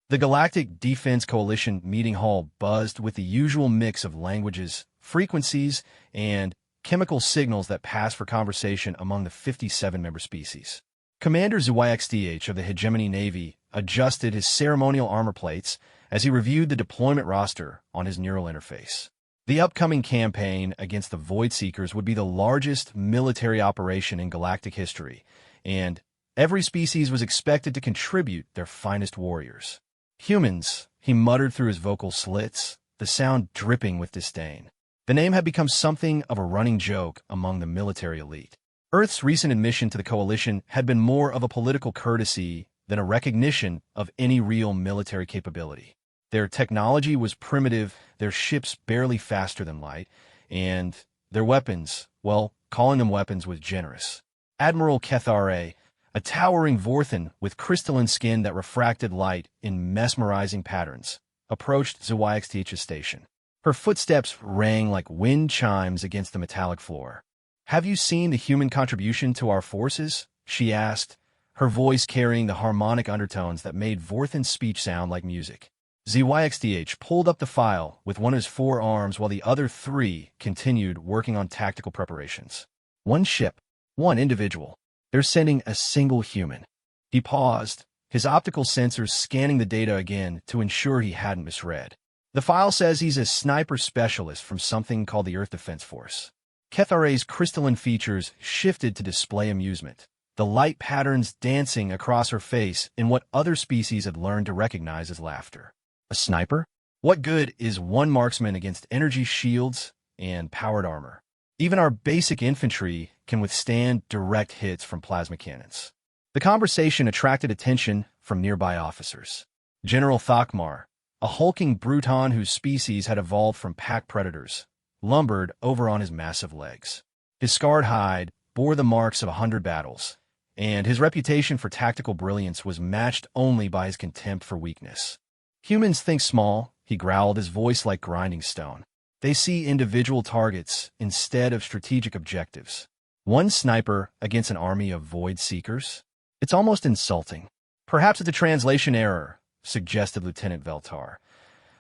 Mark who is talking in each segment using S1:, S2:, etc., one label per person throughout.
S1: The Galactic Defense Coalition meeting hall buzzed with the usual mix of languages, frequencies, and chemical signals that pass for conversation among the 57 member species. Commander ZYXDH of the Hegemony Navy adjusted his ceremonial armor plates as he reviewed the deployment roster on his neural interface. The upcoming campaign against the Void Seekers would be the largest military operation in galactic history, and every species was expected to contribute their finest warriors. Humans, he muttered through his vocal slits, the sound dripping with disdain. The name had become something of a running joke among the military elite. Earth's recent admission to the coalition had been more of a political courtesy than a recognition of any real military capability. Their technology was primitive, their ships barely faster than light, and their weapons, well, calling them weapons was generous. Admiral Kethare, a towering Vorthan with crystalline skin that refracted light in mesmerizing patterns, approached ZYXDH's station. Her footsteps rang like wind chimes against the metallic floor. "Have you seen the human contribution to our forces?" she asked, her voice carrying the harmonic undertones that made Vorthan's speech sound like music. ZYXDH pulled up the file with one of his 4 arms while the other 3 continued working on tactical preparations. "One ship, one individual. They're sending a single human." He paused, his optical sensors scanning the data again to ensure he hadn't misread. "The file says he's a sniper specialist from something called the Earth Defense Force." Kethare's crystalline features shifted to display amusement, the light patterns dancing across her face in what other species had learned to recognize as laughter. "A sniper? What good is one marksman against energy shields and powered armor? Even our basic infantry can withstand direct hits from plasma cannons." The conversation attracted attention from nearby officers. General Thakmar, a hulking Bruton whose species had evolved from pack predators, lumbered over on his massive legs. His scarred hide bore the marks of 100 battles, and his reputation for tactical brilliance was matched only by his contempt for weakness. "Humans think small," he growled, his voice like grinding stone. "They see individual targets instead of strategic objectives. One sniper against an army of void seekers? It's almost insulting." "Perhaps it's a translation error," suggested Lieutenant Veltar,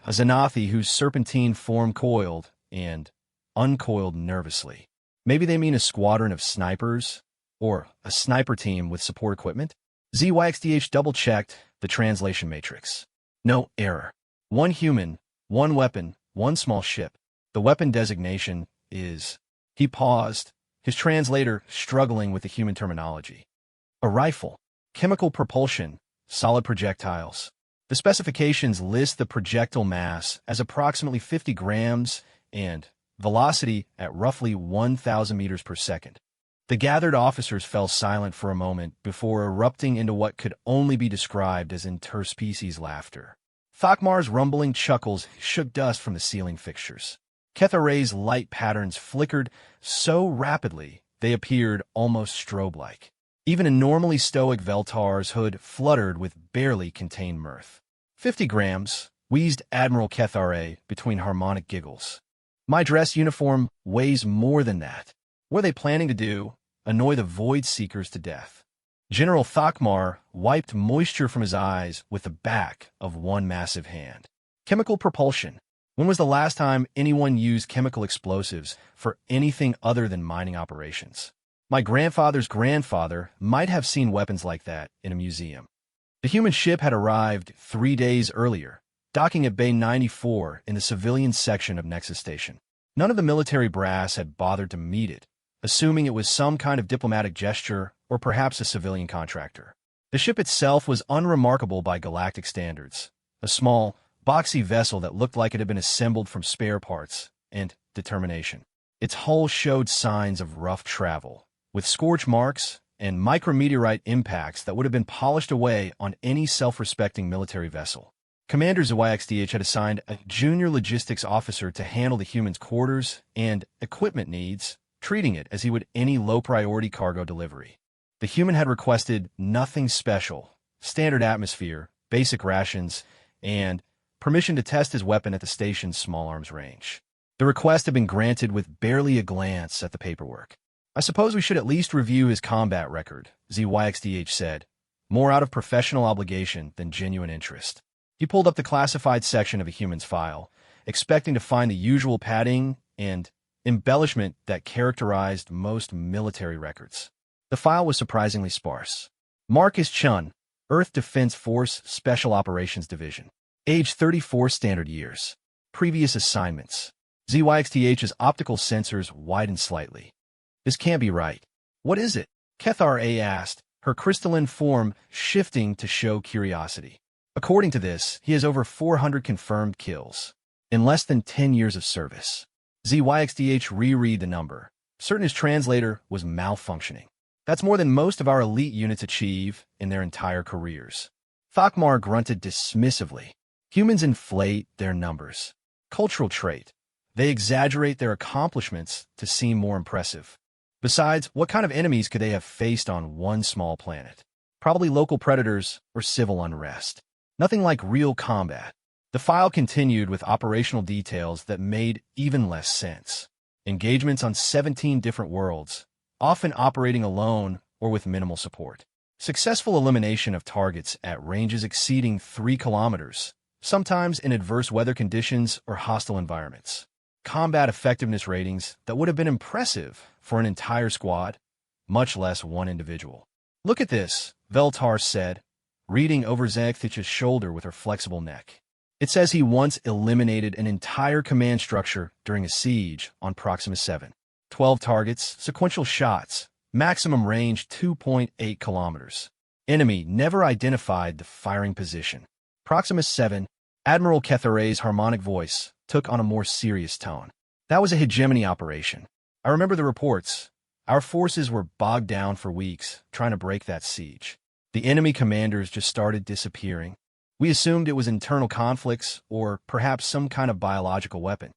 S1: a Xanathi whose serpentine form coiled and uncoiled nervously. "Maybe they mean a squadron of snipers, or a sniper team with support equipment?" ZYXDH double-checked the translation matrix. "No error. One human, one weapon, one small ship. The weapon designation is..." He paused, his translator struggling with the human terminology. "A rifle, chemical propulsion, solid projectiles." The specifications list the projectile mass as approximately 50 grams and velocity at roughly 1,000 meters per second. The gathered officers fell silent for a moment before erupting into what could only be described as interspecies laughter. Thakmar's rumbling chuckles shook dust from the ceiling fixtures. Kethare's light patterns flickered so rapidly they appeared almost strobe-like. Even a normally stoic Veltar's hood fluttered with barely contained mirth. 50 grams, wheezed Admiral Kethare between harmonic giggles. "My dress uniform weighs more than that. What are they planning to do? Annoy the Void Seekers to death?" General Thakmar wiped moisture from his eyes with the back of one massive hand. "Chemical propulsion. When was the last time anyone used chemical explosives for anything other than mining operations? My grandfather's grandfather might have seen weapons like that in a museum." The human ship had arrived 3 days earlier, docking at Bay 94 in the civilian section of Nexus Station. None of the military brass had bothered to meet it, assuming it was some kind of diplomatic gesture or perhaps a civilian contractor. The ship itself was unremarkable by galactic standards, a small, boxy vessel that looked like it had been assembled from spare parts and determination. Its hull showed signs of rough travel, with scorch marks and micrometeorite impacts that would have been polished away on any self-respecting military vessel. Commander ZYXDH had assigned a junior logistics officer to handle the human's quarters and equipment needs, treating it as he would any low-priority cargo delivery. The human had requested nothing special, standard atmosphere, basic rations, and permission to test his weapon at the station's small arms range. The request had been granted with barely a glance at the paperwork. "I suppose we should at least review his combat record," ZYXDH said, more out of professional obligation than genuine interest. He pulled up the classified section of a human's file, expecting to find the usual padding and embellishment that characterized most military records. The file was surprisingly sparse. Marcus Chun, Earth Defense Force Special Operations Division. Age 34 standard years. Previous assignments. ZYXTH's optical sensors widened slightly. This can't be right. What is it? Kethar A asked, her crystalline form shifting to show curiosity. According to this, he has over 400 confirmed kills in less than 10 years of service. ZYXTH reread the number. Certain his translator was malfunctioning. That's more than most of our elite units achieve in their entire careers. Thakmar grunted dismissively. Humans inflate their numbers. Cultural trait. They exaggerate their accomplishments to seem more impressive. Besides, what kind of enemies could they have faced on one small planet? Probably local predators or civil unrest. Nothing like real combat. The file continued with operational details that made even less sense. Engagements on 17 different worlds, often operating alone or with minimal support. Successful elimination of targets at ranges exceeding 3 kilometers, sometimes in adverse weather conditions or hostile environments. Combat effectiveness ratings that would have been impressive for an entire squad, much less one individual. Look at this, Veltar said, reading over Zegthich's shoulder with her flexible neck. It says he once eliminated an entire command structure during a siege on Proxima 7. 12 targets, sequential shots, maximum range 2.8 kilometers. Enemy never identified the firing position. Proxima 7, Admiral Kethare's harmonic voice took on a more serious tone. That was a hegemony operation. I remember the reports. Our forces were bogged down for weeks trying to break that siege. The enemy commanders just started disappearing. We assumed it was internal conflicts or perhaps some kind of biological weapon.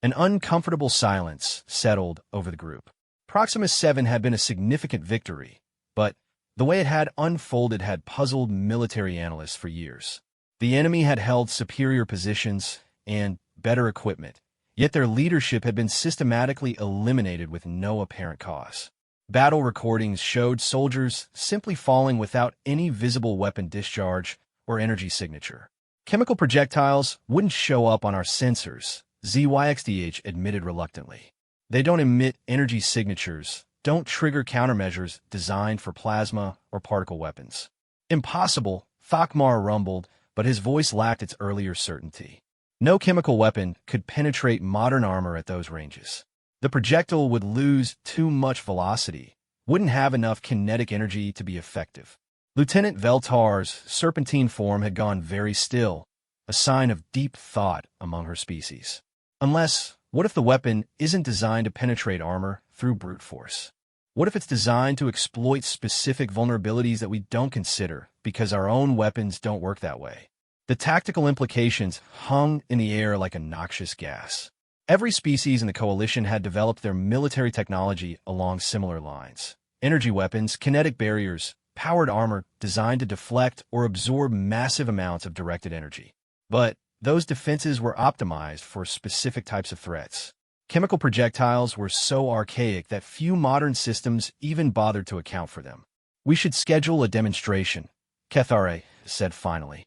S1: An uncomfortable silence settled over the group. Proxima 7 had been a significant victory, but the way it had unfolded had puzzled military analysts for years. The enemy had held superior positions and better equipment, yet their leadership had been systematically eliminated with no apparent cause. Battle recordings showed soldiers simply falling without any visible weapon discharge or energy signature. Chemical projectiles wouldn't show up on our sensors, ZYXDH admitted reluctantly. They don't emit energy signatures, don't trigger countermeasures designed for plasma or particle weapons. Impossible, Thakmar rumbled, but his voice lacked its earlier certainty. No chemical weapon could penetrate modern armor at those ranges. The projectile would lose too much velocity, wouldn't have enough kinetic energy to be effective. Lieutenant Veltar's serpentine form had gone very still, a sign of deep thought among her species. Unless, what if the weapon isn't designed to penetrate armor through brute force? What if it's designed to exploit specific vulnerabilities that we don't consider because our own weapons don't work that way? The tactical implications hung in the air like a noxious gas. Every species in the coalition had developed their military technology along similar lines. Energy weapons, kinetic barriers, powered armor designed to deflect or absorb massive amounts of directed energy. But those defenses were optimized for specific types of threats. Chemical projectiles were so archaic that few modern systems even bothered to account for them. We should schedule a demonstration, Kethare said finally.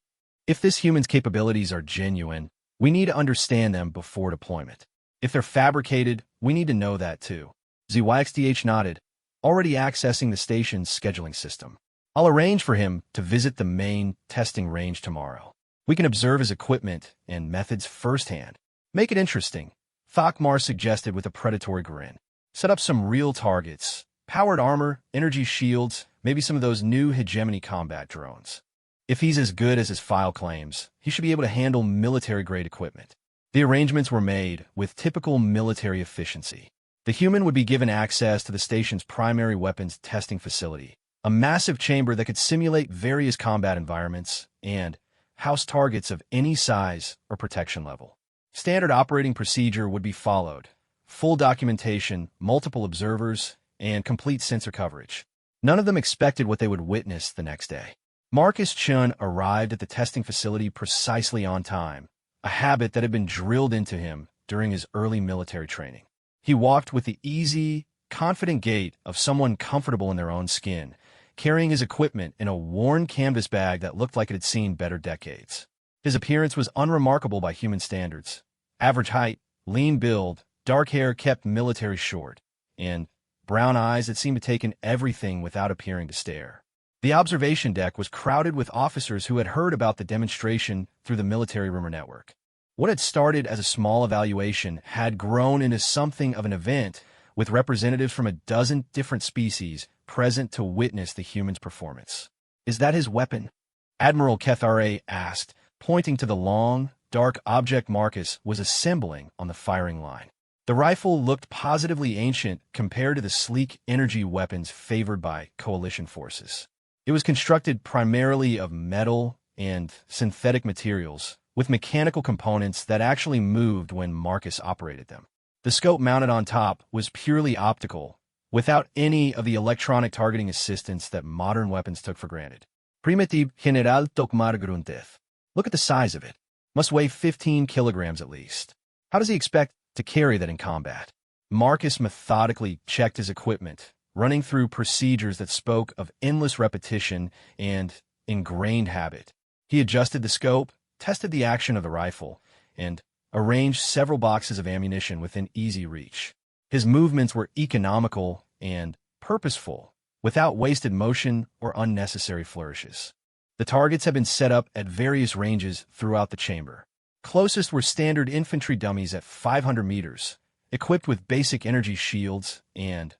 S1: If this human's capabilities are genuine, we need to understand them before deployment. If they're fabricated, we need to know that too. ZYXDH nodded, already accessing the station's scheduling system. I'll arrange for him to visit the main testing range tomorrow. We can observe his equipment and methods firsthand. Make it interesting, Thakmar suggested with a predatory grin. Set up some real targets, powered armor, energy shields, maybe some of those new hegemony combat drones. If he's as good as his file claims, he should be able to handle military-grade equipment. The arrangements were made with typical military efficiency. The human would be given access to the station's primary weapons testing facility, a massive chamber that could simulate various combat environments and house targets of any size or protection level. Standard operating procedure would be followed. Full documentation, multiple observers, and complete sensor coverage. None of them expected what they would witness the next day. Marcus Chun arrived at the testing facility precisely on time, a habit that had been drilled into him during his early military training. He walked with the easy, confident gait of someone comfortable in their own skin, carrying his equipment in a worn canvas bag that looked like it had seen better decades. His appearance was unremarkable by human standards. Average height, lean build, dark hair kept military short, and brown eyes that seemed to take in everything without appearing to stare. The observation deck was crowded with officers who had heard about the demonstration through the military rumor network. What had started as a small evaluation had grown into something of an event, with representatives from a dozen different species present to witness the human's performance. "Is that his weapon?" Admiral Kethare asked, pointing to the long, dark object Marcus was assembling on the firing line. The rifle looked positively ancient compared to the sleek energy weapons favored by coalition forces. It was constructed primarily of metal and synthetic materials, with mechanical components that actually moved when Marcus operated them. The scope mounted on top was purely optical, without any of the electronic targeting assistance that modern weapons took for granted. Primitive General Tokmar Grunteth. Look at the size of it. Must weigh 15 kilograms at least. How does he expect to carry that in combat? Marcus methodically checked his equipment, running through procedures that spoke of endless repetition and ingrained habit. He adjusted the scope, tested the action of the rifle, and arranged several boxes of ammunition within easy reach. His movements were economical and purposeful, without wasted motion or unnecessary flourishes. The targets had been set up at various ranges throughout the chamber. Closest were standard infantry dummies at 500 meters, equipped with basic energy shields and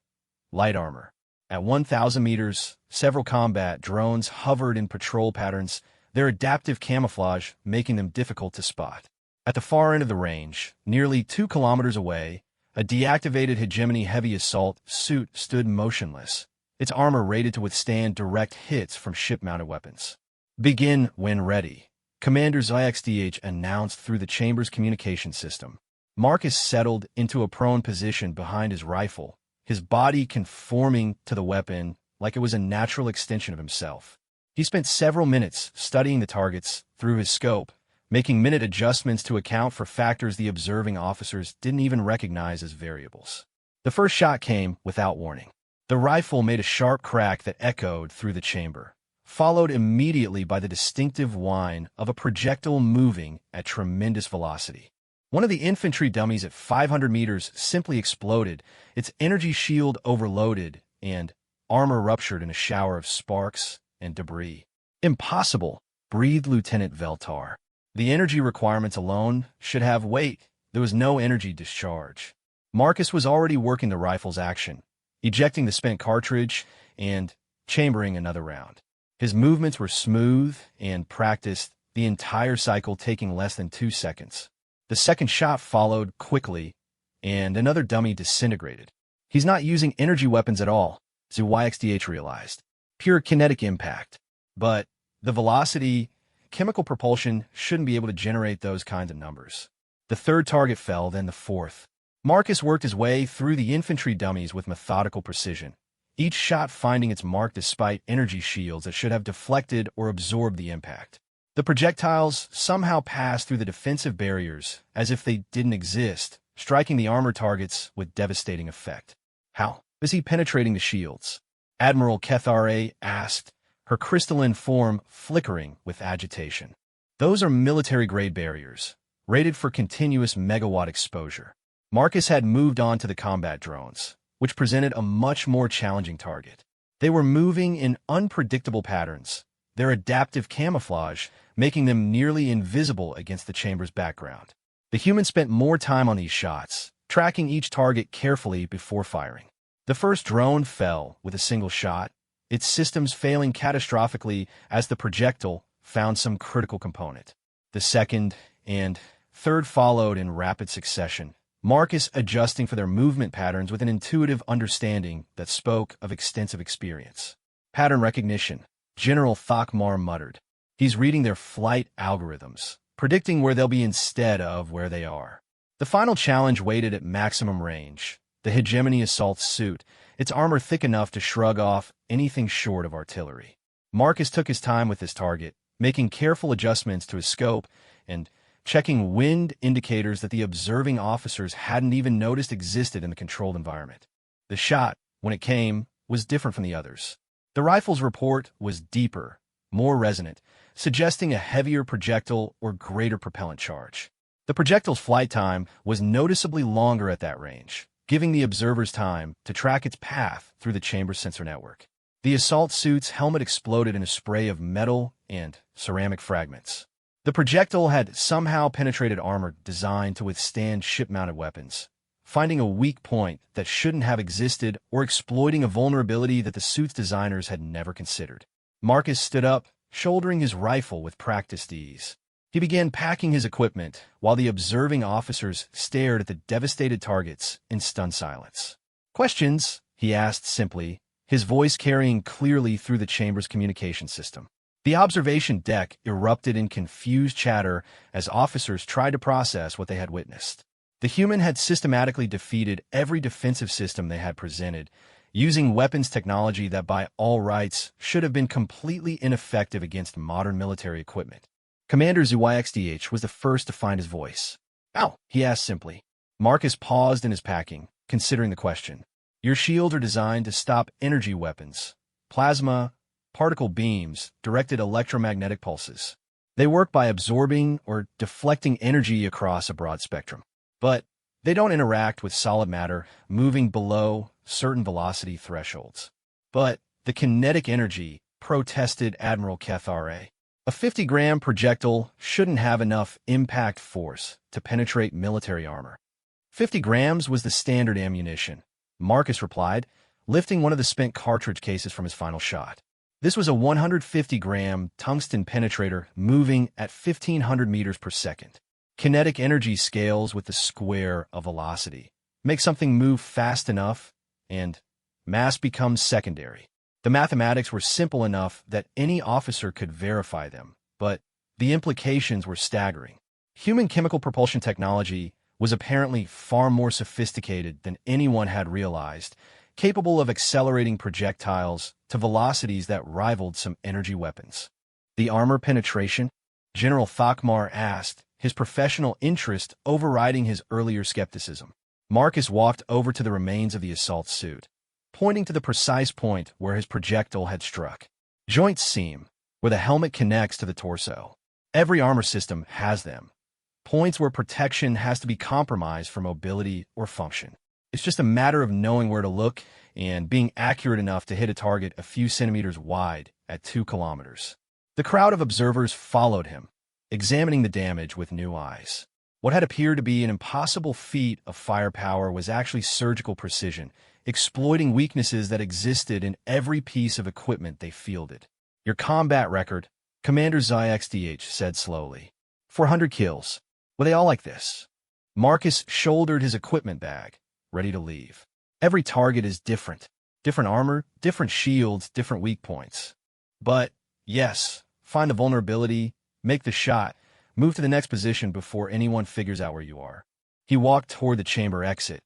S1: light armor. At 1,000 meters, several combat drones hovered in patrol patterns, their adaptive camouflage making them difficult to spot. At the far end of the range, nearly 2 kilometers away, a deactivated hegemony heavy assault suit stood motionless, its armor rated to withstand direct hits from ship-mounted weapons. "Begin when ready," Commander ZXDH announced through the chamber's communication system. Marcus settled into a prone position behind his rifle, his body conforming to the weapon like it was a natural extension of himself. He spent several minutes studying the targets through his scope, making minute adjustments to account for factors the observing officers didn't even recognize as variables. The first shot came without warning. The rifle made a sharp crack that echoed through the chamber, followed immediately by the distinctive whine of a projectile moving at tremendous velocity. One of the infantry dummies at 500 meters simply exploded, its energy shield overloaded, and armor ruptured in a shower of sparks and debris. "Impossible," breathed Lieutenant Veltar. "The energy requirements alone should have weight. There was no energy discharge." Marcus was already working the rifle's action, ejecting the spent cartridge and chambering another round. His movements were smooth and practiced, the entire cycle taking less than 2 seconds. The second shot followed quickly, and another dummy disintegrated. "He's not using energy weapons at all," ZYXDH realized. "Pure kinetic impact." But the velocity, chemical propulsion shouldn't be able to generate those kinds of numbers. The third target fell, then the fourth. Marcus worked his way through the infantry dummies with methodical precision, each shot finding its mark despite energy shields that should have deflected or absorbed the impact. The projectiles somehow passed through the defensive barriers as if they didn't exist, striking the armor targets with devastating effect. "How is he penetrating the shields?" Admiral Kethare asked, her crystalline form flickering with agitation. "Those are military-grade barriers, rated for continuous megawatt exposure." Marcus had moved on to the combat drones, which presented a much more challenging target. They were moving in unpredictable patterns, their adaptive camouflage making them nearly invisible against the chamber's background. The humans spent more time on these shots, tracking each target carefully before firing. The first drone fell with a single shot, its systems failing catastrophically as the projectile found some critical component. The second and third followed in rapid succession, Marcus adjusting for their movement patterns with an intuitive understanding that spoke of extensive experience. "Pattern recognition," General Thakmar muttered. "He's reading their flight algorithms, predicting where they'll be instead of where they are." The final challenge waited at maximum range, the hegemony assault suit, its armor thick enough to shrug off anything short of artillery. Marcus took his time with his target, making careful adjustments to his scope and checking wind indicators that the observing officers hadn't even noticed existed in the controlled environment. The shot, when it came, was different from the others. The rifle's report was deeper, more resonant, suggesting a heavier projectile or greater propellant charge. The projectile's flight time was noticeably longer at that range, giving the observers time to track its path through the chamber's sensor network. The assault suit's helmet exploded in a spray of metal and ceramic fragments. The projectile had somehow penetrated armor designed to withstand ship-mounted weapons, finding a weak point that shouldn't have existed or exploiting a vulnerability that the suit's designers had never considered. Marcus stood up, shouldering his rifle with practiced ease. He began packing his equipment while the observing officers stared at the devastated targets in stunned silence. "Questions?" he asked simply, his voice carrying clearly through the chamber's communication system. The observation deck erupted in confused chatter as officers tried to process what they had witnessed. The human had systematically defeated every defensive system they had presented, using weapons technology that by all rights should have been completely ineffective against modern military equipment. Commander ZYXDH was the first to find his voice. "Ow," he asked simply. Marcus paused in his packing, considering the question. "Your shields are designed to stop energy weapons, plasma, particle beams, directed electromagnetic pulses. They work by absorbing or deflecting energy across a broad spectrum. But they don't interact with solid matter moving below certain velocity thresholds." "But the kinetic energy," protested Admiral Kethare. "A 50-gram projectile shouldn't have enough impact force to penetrate military armor." 50 grams was the standard ammunition, Marcus replied, lifting one of the spent cartridge cases from his final shot. This was a 150-gram tungsten penetrator moving at 1,500 meters per second. Kinetic energy scales with the square of velocity. Make something move fast enough, and mass becomes secondary. The mathematics were simple enough that any officer could verify them, but the implications were staggering. Human chemical propulsion technology was apparently far more sophisticated than anyone had realized, capable of accelerating projectiles to velocities that rivaled some energy weapons. "The armor penetration?" General Thakmar asked, his professional interest overriding his earlier skepticism. Marcus walked over to the remains of the assault suit, pointing to the precise point where his projectile had struck. "Joint seam, where the helmet connects to the torso. Every armor system has them. Points where protection has to be compromised for mobility or function. It's just a matter of knowing where to look and being accurate enough to hit a target a few centimeters wide at 2 kilometers. The crowd of observers followed him, examining the damage with new eyes. What had appeared to be an impossible feat of firepower was actually surgical precision, exploiting weaknesses that existed in every piece of equipment they fielded. "Your combat record," Commander ZYXDH said slowly. 400 kills. Were they all like this?" Marcus shouldered his equipment bag, ready to leave. "Every target is different. Different armor, different shields, different weak points. But, yes, find the vulnerability, make the shot, move to the next position before anyone figures out where you are." He walked toward the chamber exit,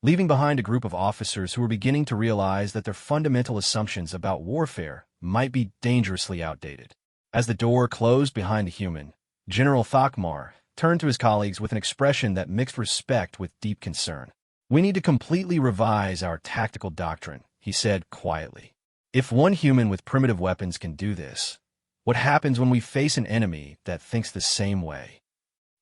S1: leaving behind a group of officers who were beginning to realize that their fundamental assumptions about warfare might be dangerously outdated. As the door closed behind the human, General Thakmar turned to his colleagues with an expression that mixed respect with deep concern. "We need to completely revise our tactical doctrine," he said quietly. "If one human with primitive weapons can do this, what happens when we face an enemy that thinks the same way?"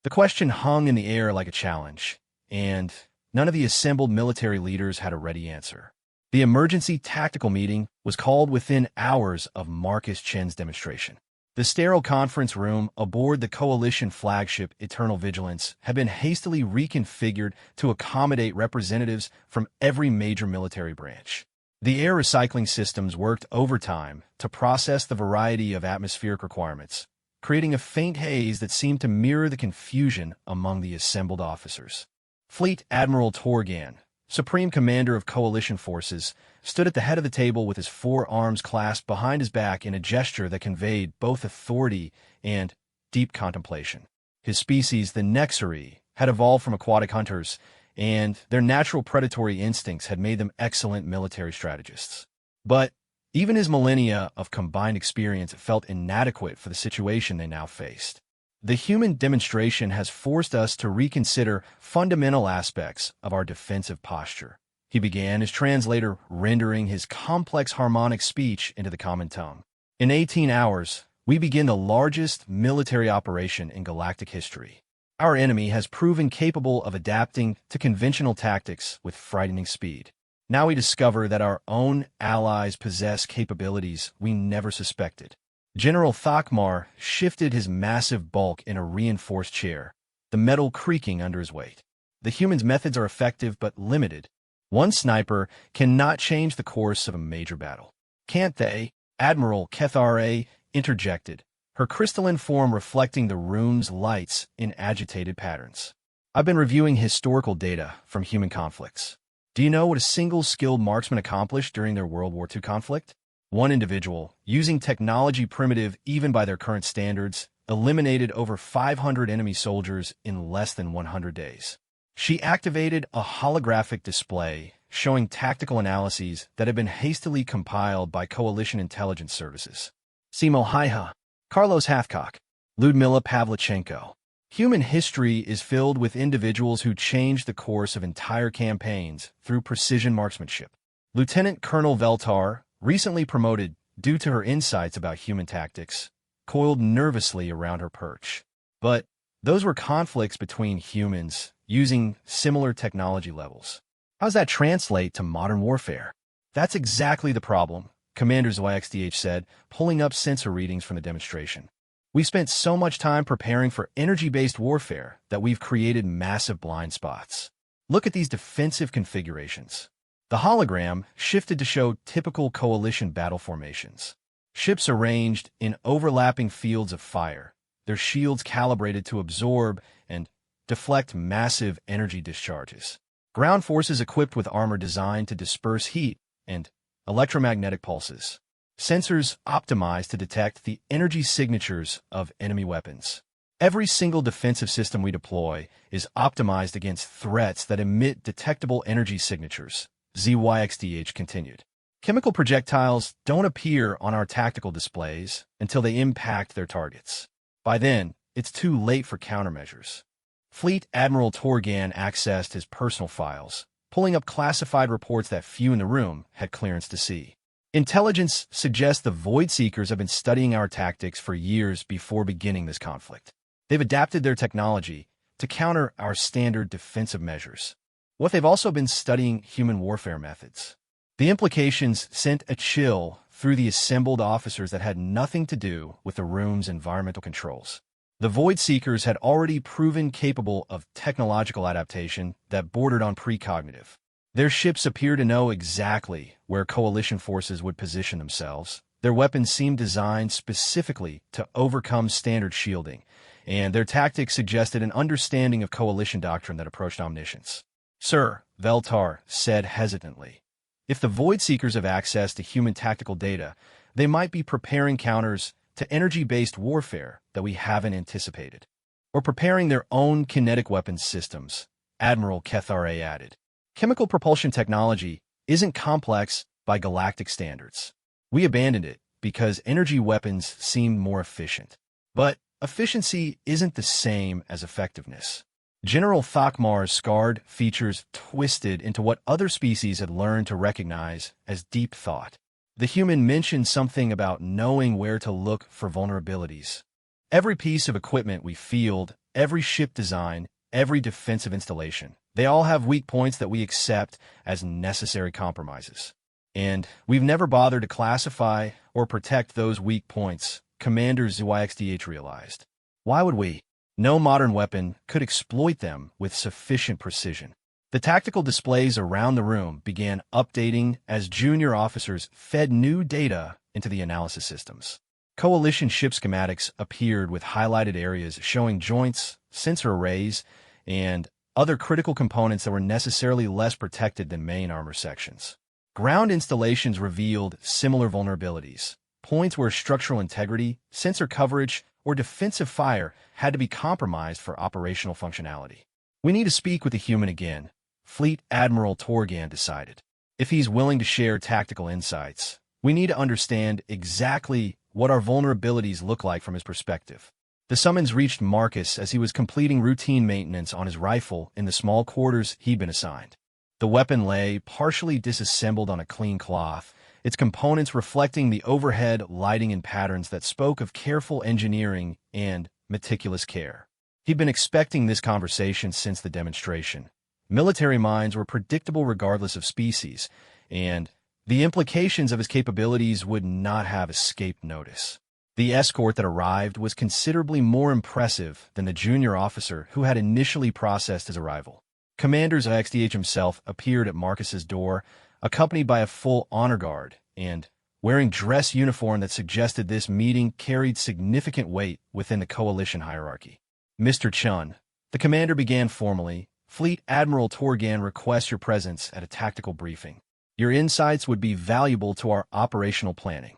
S1: The question hung in the air like a challenge, and none of the assembled military leaders had a ready answer. The emergency tactical meeting was called within hours of Marcus Chen's demonstration. The sterile conference room aboard the coalition flagship Eternal Vigilance had been hastily reconfigured to accommodate representatives from every major military branch. The air recycling systems worked overtime to process the variety of atmospheric requirements, creating a faint haze that seemed to mirror the confusion among the assembled officers. Fleet Admiral Torgan, Supreme Commander of Coalition Forces, stood at the head of the table with his 4 arms clasped behind his back in a gesture that conveyed both authority and deep contemplation. His species, the Nexari, had evolved from aquatic hunters, and their natural predatory instincts had made them excellent military strategists. But even his millennia of combined experience felt inadequate for the situation they now faced. The human demonstration has forced us to reconsider fundamental aspects of our defensive posture. He began, his translator rendering his complex harmonic speech into the common tongue. In 18 hours, We begin the largest military operation in galactic history. Our enemy has proven capable of adapting to conventional tactics with frightening speed. Now we discover that our own allies possess capabilities we never suspected. General Thakmar shifted his massive bulk in a reinforced chair, the metal creaking under his weight. The humans' methods are effective but limited. One sniper cannot change the course of a major battle. Can't they? Admiral Kethare interjected, her crystalline form reflecting the room's lights in agitated patterns. I've been reviewing historical data from human conflicts. Do you know what a single skilled marksman accomplished during their World War II conflict? One individual, using technology primitive even by their current standards, eliminated over 500 enemy soldiers in less than 100 days. She activated a holographic display showing tactical analyses that had been hastily compiled by coalition intelligence services. Simo Haiha, Carlos Hathcock, Ludmila Pavlichenko. Human history is filled with individuals who changed the course of entire campaigns through precision marksmanship. Lieutenant Colonel Veltar, recently promoted due to her insights about human tactics, coiled nervously around her perch. But those were conflicts between humans using similar technology levels. How does that translate to modern warfare? That's exactly the problem, Commander ZYXDH said, pulling up sensor readings from the demonstration. We spent so much time preparing for energy-based warfare that we've created massive blind spots. Look at these defensive configurations. The hologram shifted to show typical coalition battle formations. Ships arranged in overlapping fields of fire, their shields calibrated to absorb and deflect massive energy discharges. Ground forces equipped with armor designed to disperse heat and electromagnetic pulses. Sensors optimized to detect the energy signatures of enemy weapons. Every single defensive system we deploy is optimized against threats that emit detectable energy signatures, ZYXDH continued. Chemical projectiles don't appear on our tactical displays until they impact their targets. By then, it's too late for countermeasures. Fleet Admiral Torgan accessed his personal files, pulling up classified reports that few in the room had clearance to see. Intelligence suggests the Void Seekers have been studying our tactics for years before beginning this conflict. They've adapted their technology to counter our standard defensive measures. What they've also been studying human warfare methods. The implications sent a chill through the assembled officers that had nothing to do with the room's environmental controls. The Void Seekers had already proven capable of technological adaptation that bordered on precognitive. Their ships appear to know exactly where coalition forces would position themselves. Their weapons seemed designed specifically to overcome standard shielding, and their tactics suggested an understanding of coalition doctrine that approached omniscience. Sir, Veltar said hesitantly, if the Void Seekers have access to human tactical data, they might be preparing counters to energy-based warfare that we haven't anticipated. Or preparing their own kinetic weapons systems, Admiral Kethare added. Chemical propulsion technology isn't complex by galactic standards. We abandoned it because energy weapons seemed more efficient. But efficiency isn't the same as effectiveness. General Thakmar's scarred features twisted into what other species had learned to recognize as deep thought. The human mentioned something about knowing where to look for vulnerabilities. Every piece of equipment we field, every ship design, every defensive installation, they all have weak points that we accept as necessary compromises. And we've never bothered to classify or protect those weak points, Commander ZYXDH realized. Why would we? No modern weapon could exploit them with sufficient precision. The tactical displays around the room began updating as junior officers fed new data into the analysis systems. Coalition ship schematics appeared with highlighted areas showing joints, sensor arrays, and other critical components that were necessarily less protected than main armor sections. Ground installations revealed similar vulnerabilities, points where structural integrity, sensor coverage, or defensive fire had to be compromised for operational functionality. We need to speak with the human again, Fleet Admiral Torgan decided. If he's willing to share tactical insights, we need to understand exactly what our vulnerabilities look like from his perspective. The summons reached Marcus as he was completing routine maintenance on his rifle in the small quarters he'd been assigned. The weapon lay partially disassembled on a clean cloth, its components reflecting the overhead lighting and patterns that spoke of careful engineering and meticulous care. He'd been expecting this conversation since the demonstration. Military minds were predictable regardless of species, and the implications of his capabilities would not have escaped notice. The escort that arrived was considerably more impressive than the junior officer who had initially processed his arrival. Commander XDH himself appeared at Marcus's door, accompanied by a full honor guard, and wearing dress uniform that suggested this meeting carried significant weight within the coalition hierarchy. Mr. Chun, the commander began formally, Fleet Admiral Torgan requests your presence at a tactical briefing. Your insights would be valuable to our operational planning.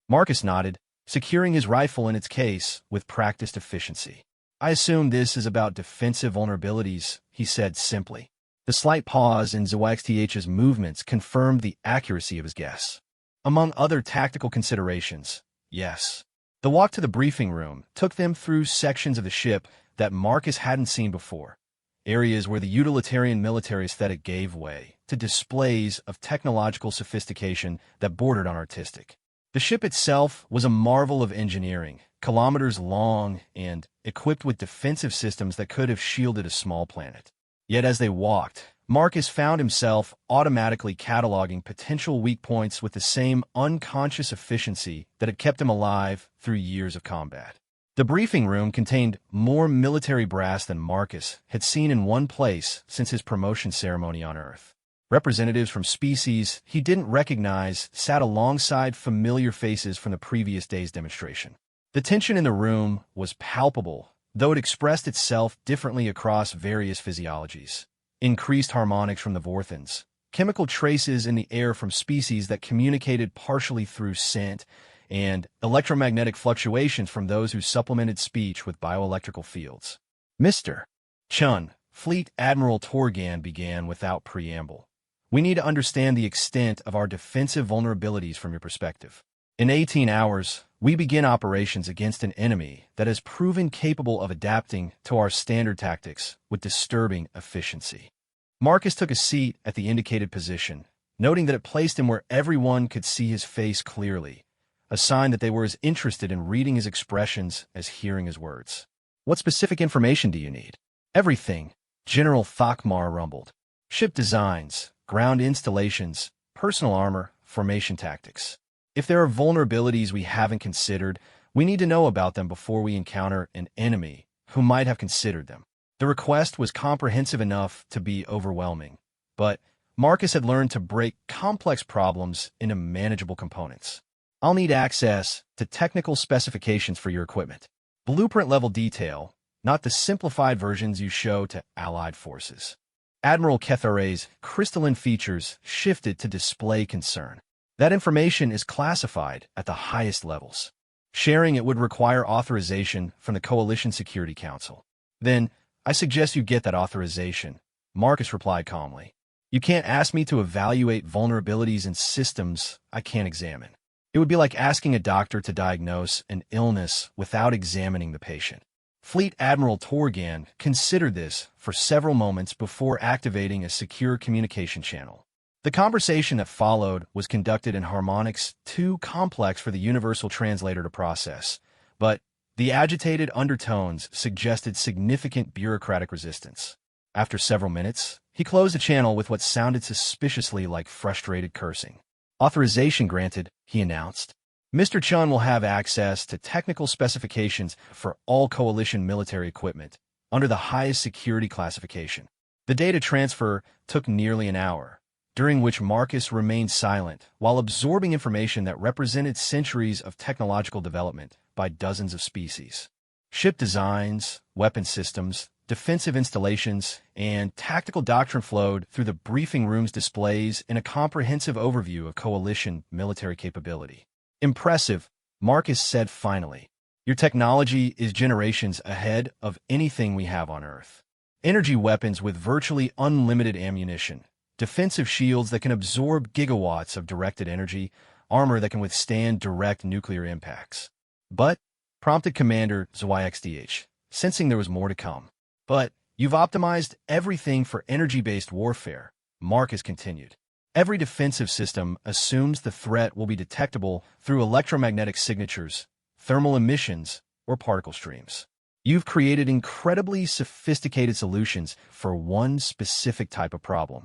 S1: Marcus nodded, securing his rifle in its case with practiced efficiency. I assume this is about defensive vulnerabilities, he said simply. The slight pause in XDH's movements confirmed the accuracy of his guess. Among other tactical considerations, yes. The walk to the briefing room took them through sections of the ship that Marcus hadn't seen before, areas where the utilitarian military aesthetic gave way to displays of technological sophistication that bordered on artistic. The ship itself was a marvel of engineering, kilometers long and equipped with defensive systems that could have shielded a small planet. Yet as they walked, Marcus found himself automatically cataloging potential weak points with the same unconscious efficiency that had kept him alive through years of combat. The briefing room contained more military brass than Marcus had seen in one place since his promotion ceremony on Earth. Representatives from species he didn't recognize sat alongside familiar faces from the previous day's demonstration. The tension in the room was palpable, though it expressed itself differently across various physiologies. Increased harmonics from the Vorthans, chemical traces in the air from species that communicated partially through scent, and electromagnetic fluctuations from those who supplemented speech with bioelectrical fields. Mr. Chun, Fleet Admiral Torgan began without preamble. We need to understand the extent of our defensive vulnerabilities from your perspective. In 18 hours, we begin operations against an enemy that has proven capable of adapting to our standard tactics with disturbing efficiency. Marcus took a seat at the indicated position, noting that it placed him where everyone could see his face clearly, a sign that they were as interested in reading his expressions as hearing his words. What specific information do you need? Everything, General Thakmar rumbled. Ship designs, ground installations, personal armor, formation tactics. If there are vulnerabilities we haven't considered, we need to know about them before we encounter an enemy who might have considered them. The request was comprehensive enough to be overwhelming, but Marcus had learned to break complex problems into manageable components. I'll need access to technical specifications for your equipment. Blueprint-level detail, not the simplified versions you show to allied forces. Admiral Kethare's crystalline features shifted to display concern. That information is classified at the highest levels. Sharing it would require authorization from the Coalition Security Council. Then, I suggest you get that authorization, Marcus replied calmly. You can't ask me to evaluate vulnerabilities in systems I can't examine. It would be like asking a doctor to diagnose an illness without examining the patient. Fleet Admiral Torgan considered this for several moments before activating a secure communication channel. The conversation that followed was conducted in harmonics too complex for the universal translator to process, but the agitated undertones suggested significant bureaucratic resistance. After several minutes, he closed the channel with what sounded suspiciously like frustrated cursing. Authorization granted, he announced. Mr. Chun will have access to technical specifications for all Coalition military equipment under the highest security classification. The data transfer took nearly an hour, during which Marcus remained silent while absorbing information that represented centuries of technological development by dozens of species. Ship designs, weapon systems, defensive installations, and tactical doctrine flowed through the briefing room's displays in a comprehensive overview of Coalition military capability. Impressive, Marcus said finally. Your technology is generations ahead of anything we have on Earth. Energy weapons with virtually unlimited ammunition, defensive shields that can absorb gigawatts of directed energy, armor that can withstand direct nuclear impacts. But, prompted Commander XDH, sensing there was more to come. But, you've optimized everything for energy-based warfare, Marcus continued. Every defensive system assumes the threat will be detectable through electromagnetic signatures, thermal emissions, or particle streams. You've created incredibly sophisticated solutions for one specific type of problem.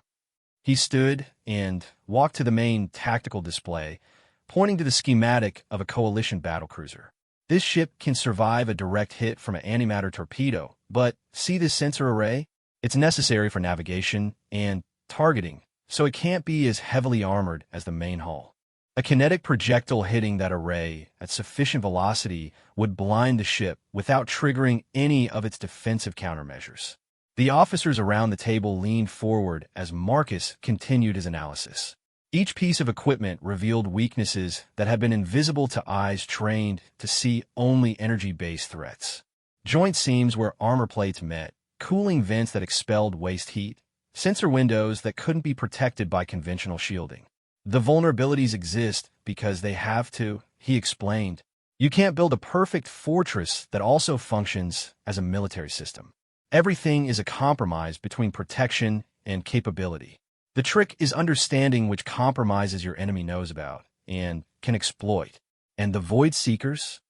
S1: He stood and walked to the main tactical display, pointing to the schematic of a coalition battlecruiser. This ship can survive a direct hit from an antimatter torpedo, but see this sensor array? It's necessary for navigation and targeting, so it can't be as heavily armored as the main hull. A kinetic projectile hitting that array at sufficient velocity would blind the ship without triggering any of its defensive countermeasures. The officers around the table leaned forward as Marcus continued his analysis. Each piece of equipment revealed weaknesses that had been invisible to eyes trained to see only energy-based threats. Joint seams where armor plates met, cooling vents that expelled waste heat, sensor windows that couldn't be protected by conventional shielding. The vulnerabilities exist because they have to, he explained. You can't build a perfect fortress that also functions as a military system. Everything is a compromise between protection and capability. The trick is understanding which compromises your enemy knows about and can exploit. And the Void Seekers?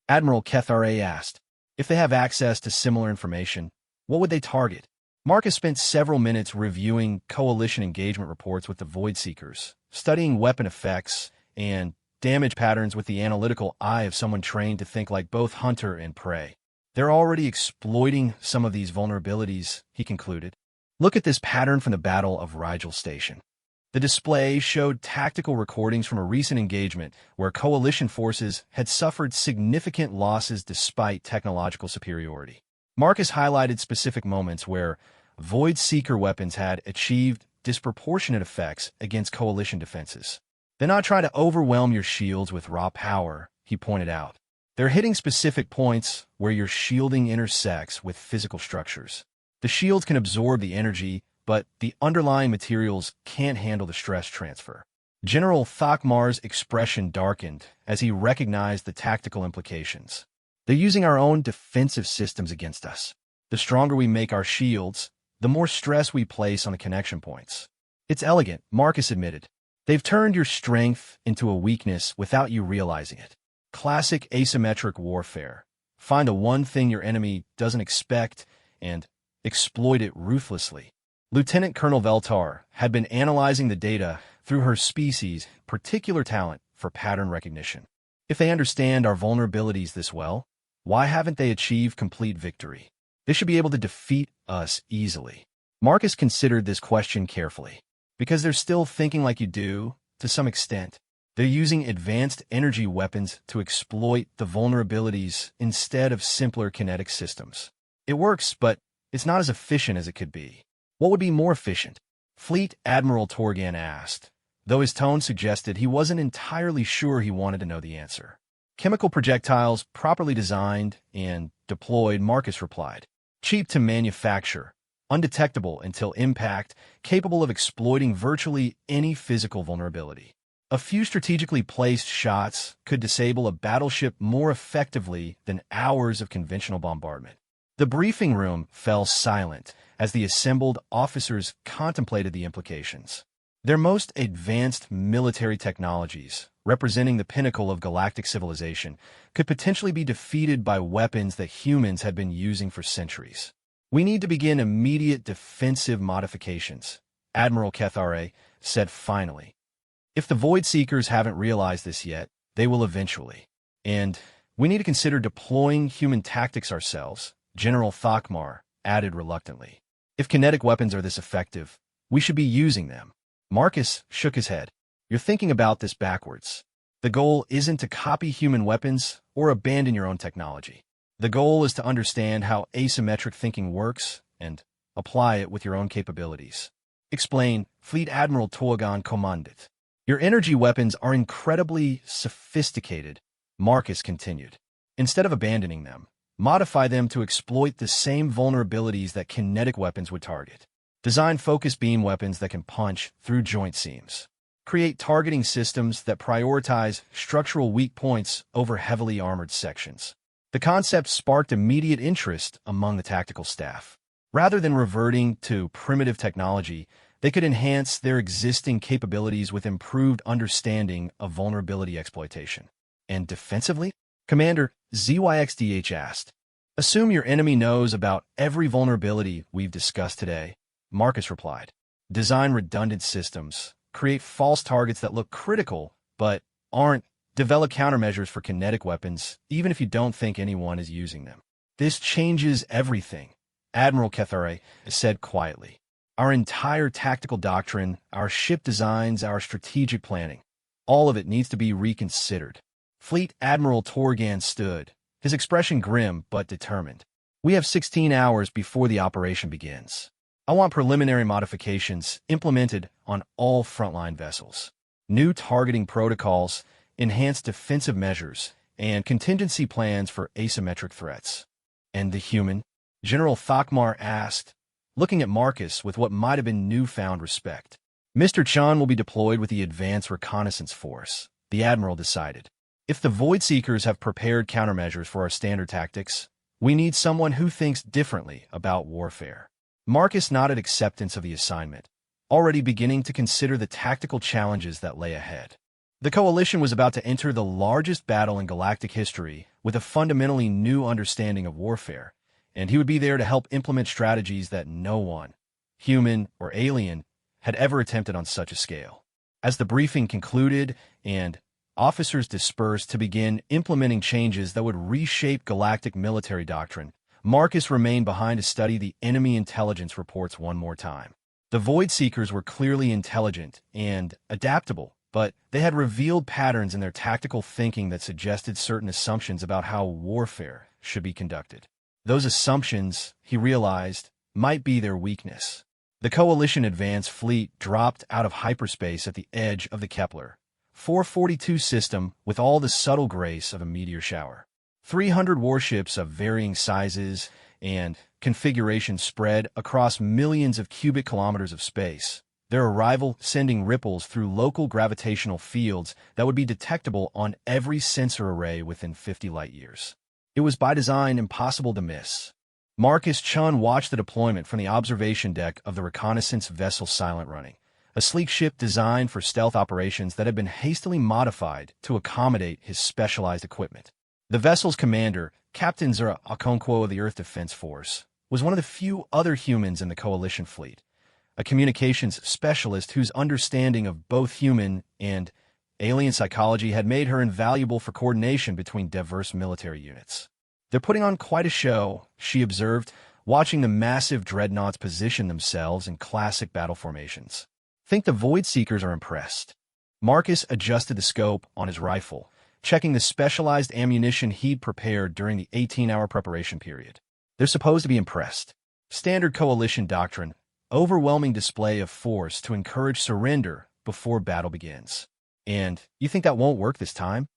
S1: Admiral Kethare asked. If they have access to similar information, what would they target? Marcus spent several minutes reviewing coalition engagement reports with the Void Seekers, studying weapon effects and damage patterns with the analytical eye of someone trained to think like both hunter and prey. They're already exploiting some of these vulnerabilities, he concluded. Look at this pattern from the Battle of Rigel Station. The display showed tactical recordings from a recent engagement where coalition forces had suffered significant losses despite technological superiority. Marcus highlighted specific moments where Void Seeker weapons had achieved disproportionate effects against coalition defenses. They're not trying to overwhelm your shields with raw power, he pointed out. They're hitting specific points where your shielding intersects with physical structures. The shields can absorb the energy, but the underlying materials can't handle the stress transfer. General Thakmar's expression darkened as he recognized the tactical implications. They're using our own defensive systems against us. The stronger we make our shields, the more stress we place on the connection points. It's elegant, Marcus admitted. They've turned your strength into a weakness without you realizing it. Classic asymmetric warfare. Find the one thing your enemy doesn't expect and exploit it ruthlessly. Lieutenant Colonel Veltar had been analyzing the data through her species' particular talent for pattern recognition. If they understand our vulnerabilities this well, why haven't they achieved complete victory? They should be able to defeat us easily. Marcus considered this question carefully. Because they're still thinking like you do, to some extent. They're using advanced energy weapons to exploit the vulnerabilities instead of simpler kinetic systems. It works, but it's not as efficient as it could be. What would be more efficient? Fleet Admiral Torgan asked, though his tone suggested he wasn't entirely sure he wanted to know the answer. Chemical projectiles properly designed and deployed, Marcus replied. Cheap to manufacture, undetectable until impact, capable of exploiting virtually any physical vulnerability. A few strategically placed shots could disable a battleship more effectively than hours of conventional bombardment. The briefing room fell silent as the assembled officers contemplated the implications. Their most advanced military technologies, representing the pinnacle of galactic civilization, could potentially be defeated by weapons that humans had been using for centuries. We need to begin immediate defensive modifications, Admiral Kethare said finally. If the Void Seekers haven't realized this yet, they will eventually. And we need to consider deploying human tactics ourselves, General Thakmar added reluctantly. If kinetic weapons are this effective, we should be using them. Marcus shook his head. You're thinking about this backwards. The goal isn't to copy human weapons or abandon your own technology. The goal is to understand how asymmetric thinking works and apply it with your own capabilities. Explain, Fleet Admiral Toagan commanded. Your energy weapons are incredibly sophisticated, Marcus continued. Instead of abandoning them, modify them to exploit the same vulnerabilities that kinetic weapons would target. Design focused beam weapons that can punch through joint seams. Create targeting systems that prioritize structural weak points over heavily armored sections. The concept sparked immediate interest among the tactical staff. Rather than reverting to primitive technology, They could enhance their existing capabilities with improved understanding of vulnerability exploitation. And defensively? Commander ZYXDH asked. Assume your enemy knows about every vulnerability we've discussed today, Marcus replied. Design redundant systems, create false targets that look critical but aren't, develop countermeasures for kinetic weapons, even if you don't think anyone is using them. This changes everything, Admiral Kethare said quietly. Our entire tactical doctrine, our ship designs, our strategic planning, all of it needs to be reconsidered. Fleet Admiral Torgan stood, his expression grim but determined. We have 16 hours before the operation begins. I want preliminary modifications implemented on all frontline vessels. New targeting protocols, enhanced defensive measures, and contingency plans for asymmetric threats. And the human? General Thakmar asked, looking at Marcus with what might have been newfound respect. Mr. Chan will be deployed with the Advanced Reconnaissance Force, the Admiral decided. If the Void Seekers have prepared countermeasures for our standard tactics, we need someone who thinks differently about warfare. Marcus nodded acceptance of the assignment, already beginning to consider the tactical challenges that lay ahead. The Coalition was about to enter the largest battle in galactic history with a fundamentally new understanding of warfare, and he would be there to help implement strategies that no one, human or alien, had ever attempted on such a scale. As the briefing concluded and officers dispersed to begin implementing changes that would reshape galactic military doctrine, Marcus remained behind to study the enemy intelligence reports one more time. The Void Seekers were clearly intelligent and adaptable, but they had revealed patterns in their tactical thinking that suggested certain assumptions about how warfare should be conducted. Those assumptions, he realized, might be their weakness. The Coalition advanced fleet dropped out of hyperspace at the edge of the Kepler 442 system with all the subtle grace of a meteor shower. 300 warships of varying sizes and configurations spread across millions of cubic kilometers of space, their arrival sending ripples through local gravitational fields that would be detectable on every sensor array within 50 light-years. It was by design impossible to miss. Marcus Chun watched the deployment from the observation deck of the reconnaissance vessel Silent Running, a sleek ship designed for stealth operations that had been hastily modified to accommodate his specialized equipment. The vessel's commander, Captain Zura Okonkwo of the Earth Defense Force, was one of the few other humans in the Coalition fleet, a communications specialist whose understanding of both human and alien psychology had made her invaluable for coordination between diverse military units. They're putting on quite a show, she observed, watching the massive dreadnoughts position themselves in classic battle formations. Think the Void Seekers are impressed. Marcus adjusted the scope on his rifle, checking the specialized ammunition he'd prepared during the 18-hour preparation period. They're supposed to be impressed. Standard Coalition doctrine, overwhelming display of force to encourage surrender before battle begins. And you think that won't work this time?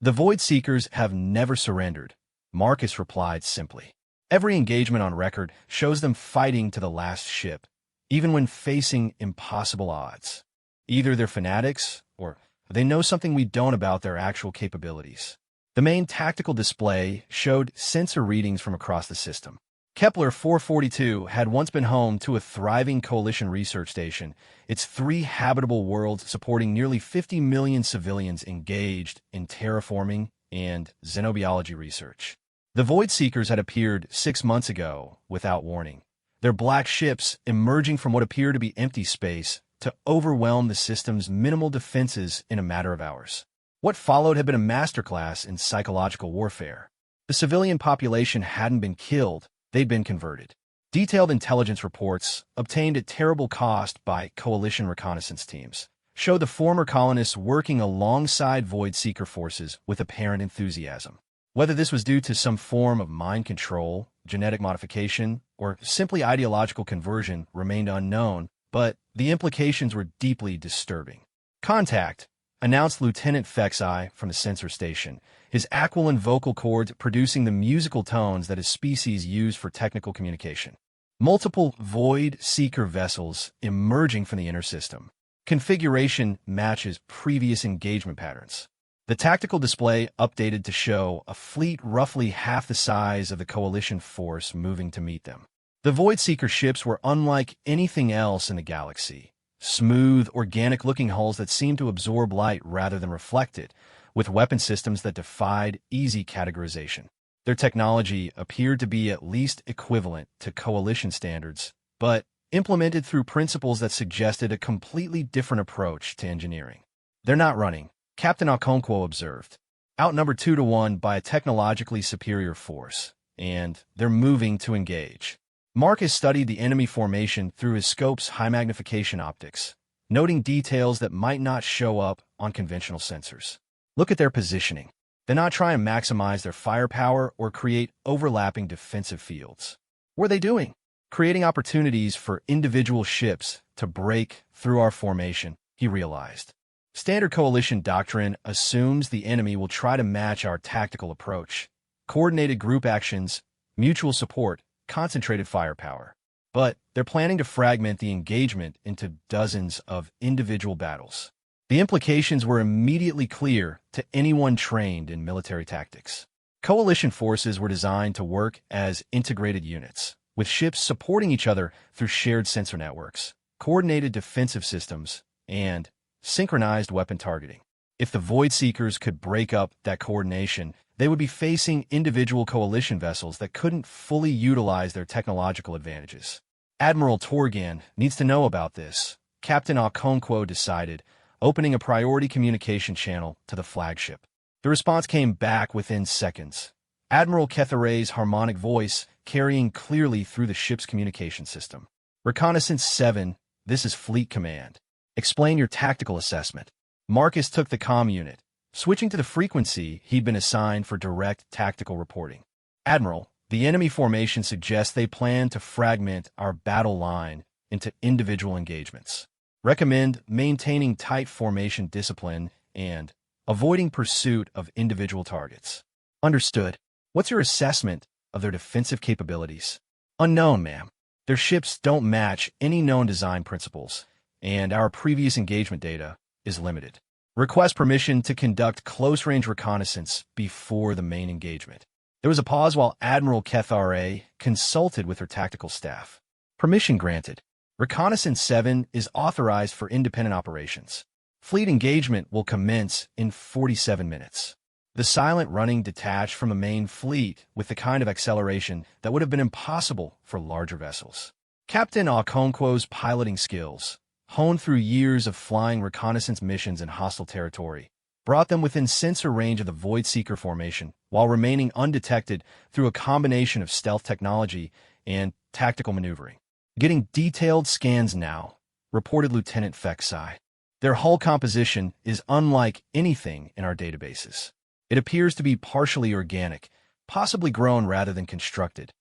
S1: The Void Seekers have never surrendered, Marcus replied simply. Every engagement on record shows them fighting to the last ship, even when facing impossible odds. Either they're fanatics, or they know something we don't about their actual capabilities. The main tactical display showed sensor readings from across the system. Kepler 442 had once been home to a thriving Coalition research station, its 3 habitable worlds supporting nearly 50 million civilians engaged in terraforming and xenobiology research. The Void Seekers had appeared 6 months ago without warning, their black ships emerging from what appeared to be empty space to overwhelm the system's minimal defenses in a matter of hours. What followed had been a masterclass in psychological warfare. The civilian population hadn't been killed, they'd been converted. Detailed intelligence reports, obtained at terrible cost by Coalition reconnaissance teams, showed the former colonists working alongside Void Seeker forces with apparent enthusiasm. Whether this was due to some form of mind control, genetic modification, or simply ideological conversion remained unknown, but the implications were deeply disturbing. Contact, announced Lieutenant Fexai from the sensor station, his aquiline vocal cords producing the musical tones that his species used for technical communication. Multiple Void Seeker vessels emerging from the inner system. Configuration matches previous engagement patterns. The tactical display updated to show a fleet roughly half the size of the Coalition force moving to meet them. The Voidseeker ships were unlike anything else in the galaxy. Smooth, organic-looking hulls that seemed to absorb light rather than reflect it, with weapon systems that defied easy categorization. Their technology appeared to be at least equivalent to Coalition standards, but implemented through principles that suggested a completely different approach to engineering. "They're not running," Captain Okonkwo observed. "Outnumbered 2-1 by a technologically superior force, and they're moving to engage." Marcus studied the enemy formation through his scope's high-magnification optics, noting details that might not show up on conventional sensors. "Look at their positioning. They're not trying to maximize their firepower or create overlapping defensive fields. What are they doing? Creating opportunities for individual ships to break through our formation," he realized. Standard Coalition doctrine assumes the enemy will try to match our tactical approach: coordinated group actions, mutual support, concentrated firepower. But they're planning to fragment the engagement into dozens of individual battles. The implications were immediately clear to anyone trained in military tactics. Coalition forces were designed to work as integrated units, with ships supporting each other through shared sensor networks, coordinated defensive systems, and synchronized weapon targeting. If the Voidseekers could break up that coordination, they would be facing individual coalition vessels that couldn't fully utilize their technological advantages. "Admiral Torgan needs to know about this," Captain Okonkwo decided, opening a priority communication channel to the flagship. The response came back within seconds. Admiral Kethare's harmonic voice carrying clearly through the ship's communication system. "Reconnaissance 7, this is Fleet Command. Explain your tactical assessment." Marcus took the comm unit, switching to the frequency he'd been assigned for direct tactical reporting. "Admiral, the enemy formation suggests they plan to fragment our battle line into individual engagements. Recommend maintaining tight formation discipline and avoiding pursuit of individual targets." "Understood. What's your assessment of their defensive capabilities?" "Unknown, ma'am. Their ships don't match any known design principles, and our previous engagement data is limited. Request permission to conduct close-range reconnaissance before the main engagement." There was a pause while Admiral Kethare consulted with her tactical staff. "Permission granted. Reconnaissance 7 is authorized for independent operations. Fleet engagement will commence in 47 minutes. The silent running detached from the main fleet with the kind of acceleration that would have been impossible for larger vessels. Captain Okonkwo's piloting skills, honed through years of flying reconnaissance missions in hostile territory, brought them within sensor range of the Voidseeker formation while remaining undetected through a combination of stealth technology and tactical maneuvering. "Getting detailed scans now," reported Lieutenant Fexai. "Their hull composition is unlike anything in our databases. It appears to be partially organic, possibly grown rather than constructed."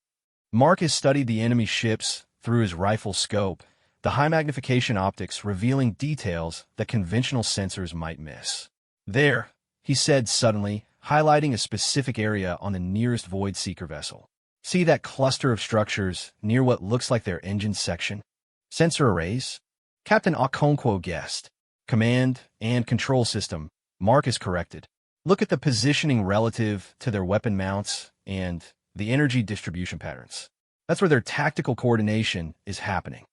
S1: Marcus studied the enemy ships through his rifle scope, the high-magnification optics revealing details that conventional sensors might miss. "There," he said suddenly, highlighting a specific area on the nearest Voidseeker vessel. "See that cluster of structures near what looks like their engine section? Sensor arrays?" Captain Okonkwo guessed. "Command and control system," Marcus corrected. "Look at the positioning relative to their weapon mounts and the energy distribution patterns. That's where their tactical coordination is happening."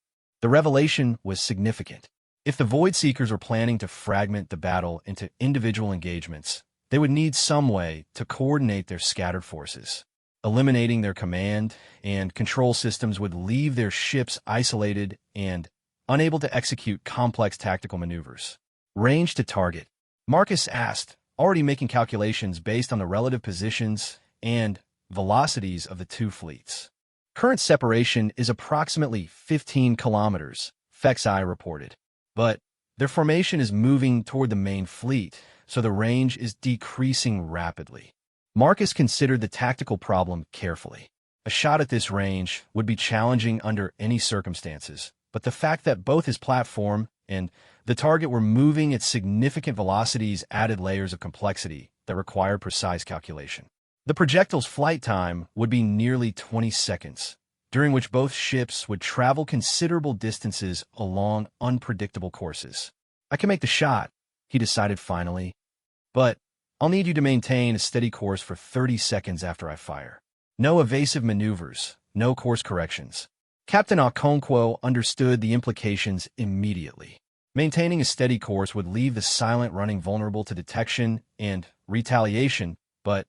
S1: The revelation was significant. If the Voidseekers were planning to fragment the battle into individual engagements, they would need some way to coordinate their scattered forces. Eliminating their command and control systems would leave their ships isolated and unable to execute complex tactical maneuvers. "Range to target?" Marcus asked, already making calculations based on the relative positions and velocities of the two fleets. "Current separation is approximately 15 kilometers, Fexai reported. But their formation is moving toward the main fleet, so the range is decreasing rapidly." Marcus considered the tactical problem carefully. A shot at this range would be challenging under any circumstances, but the fact that both his platform and the target were moving at significant velocities added layers of complexity that required precise calculation. The projectile's flight time would be nearly 20 seconds, during which both ships would travel considerable distances along unpredictable courses. "I can make the shot," he decided finally, "but I'll need you to maintain a steady course for 30 seconds after I fire. No evasive maneuvers, no course corrections. Captain Okonkwo understood the implications immediately. Maintaining a steady course would leave the silent running vulnerable to detection and retaliation, but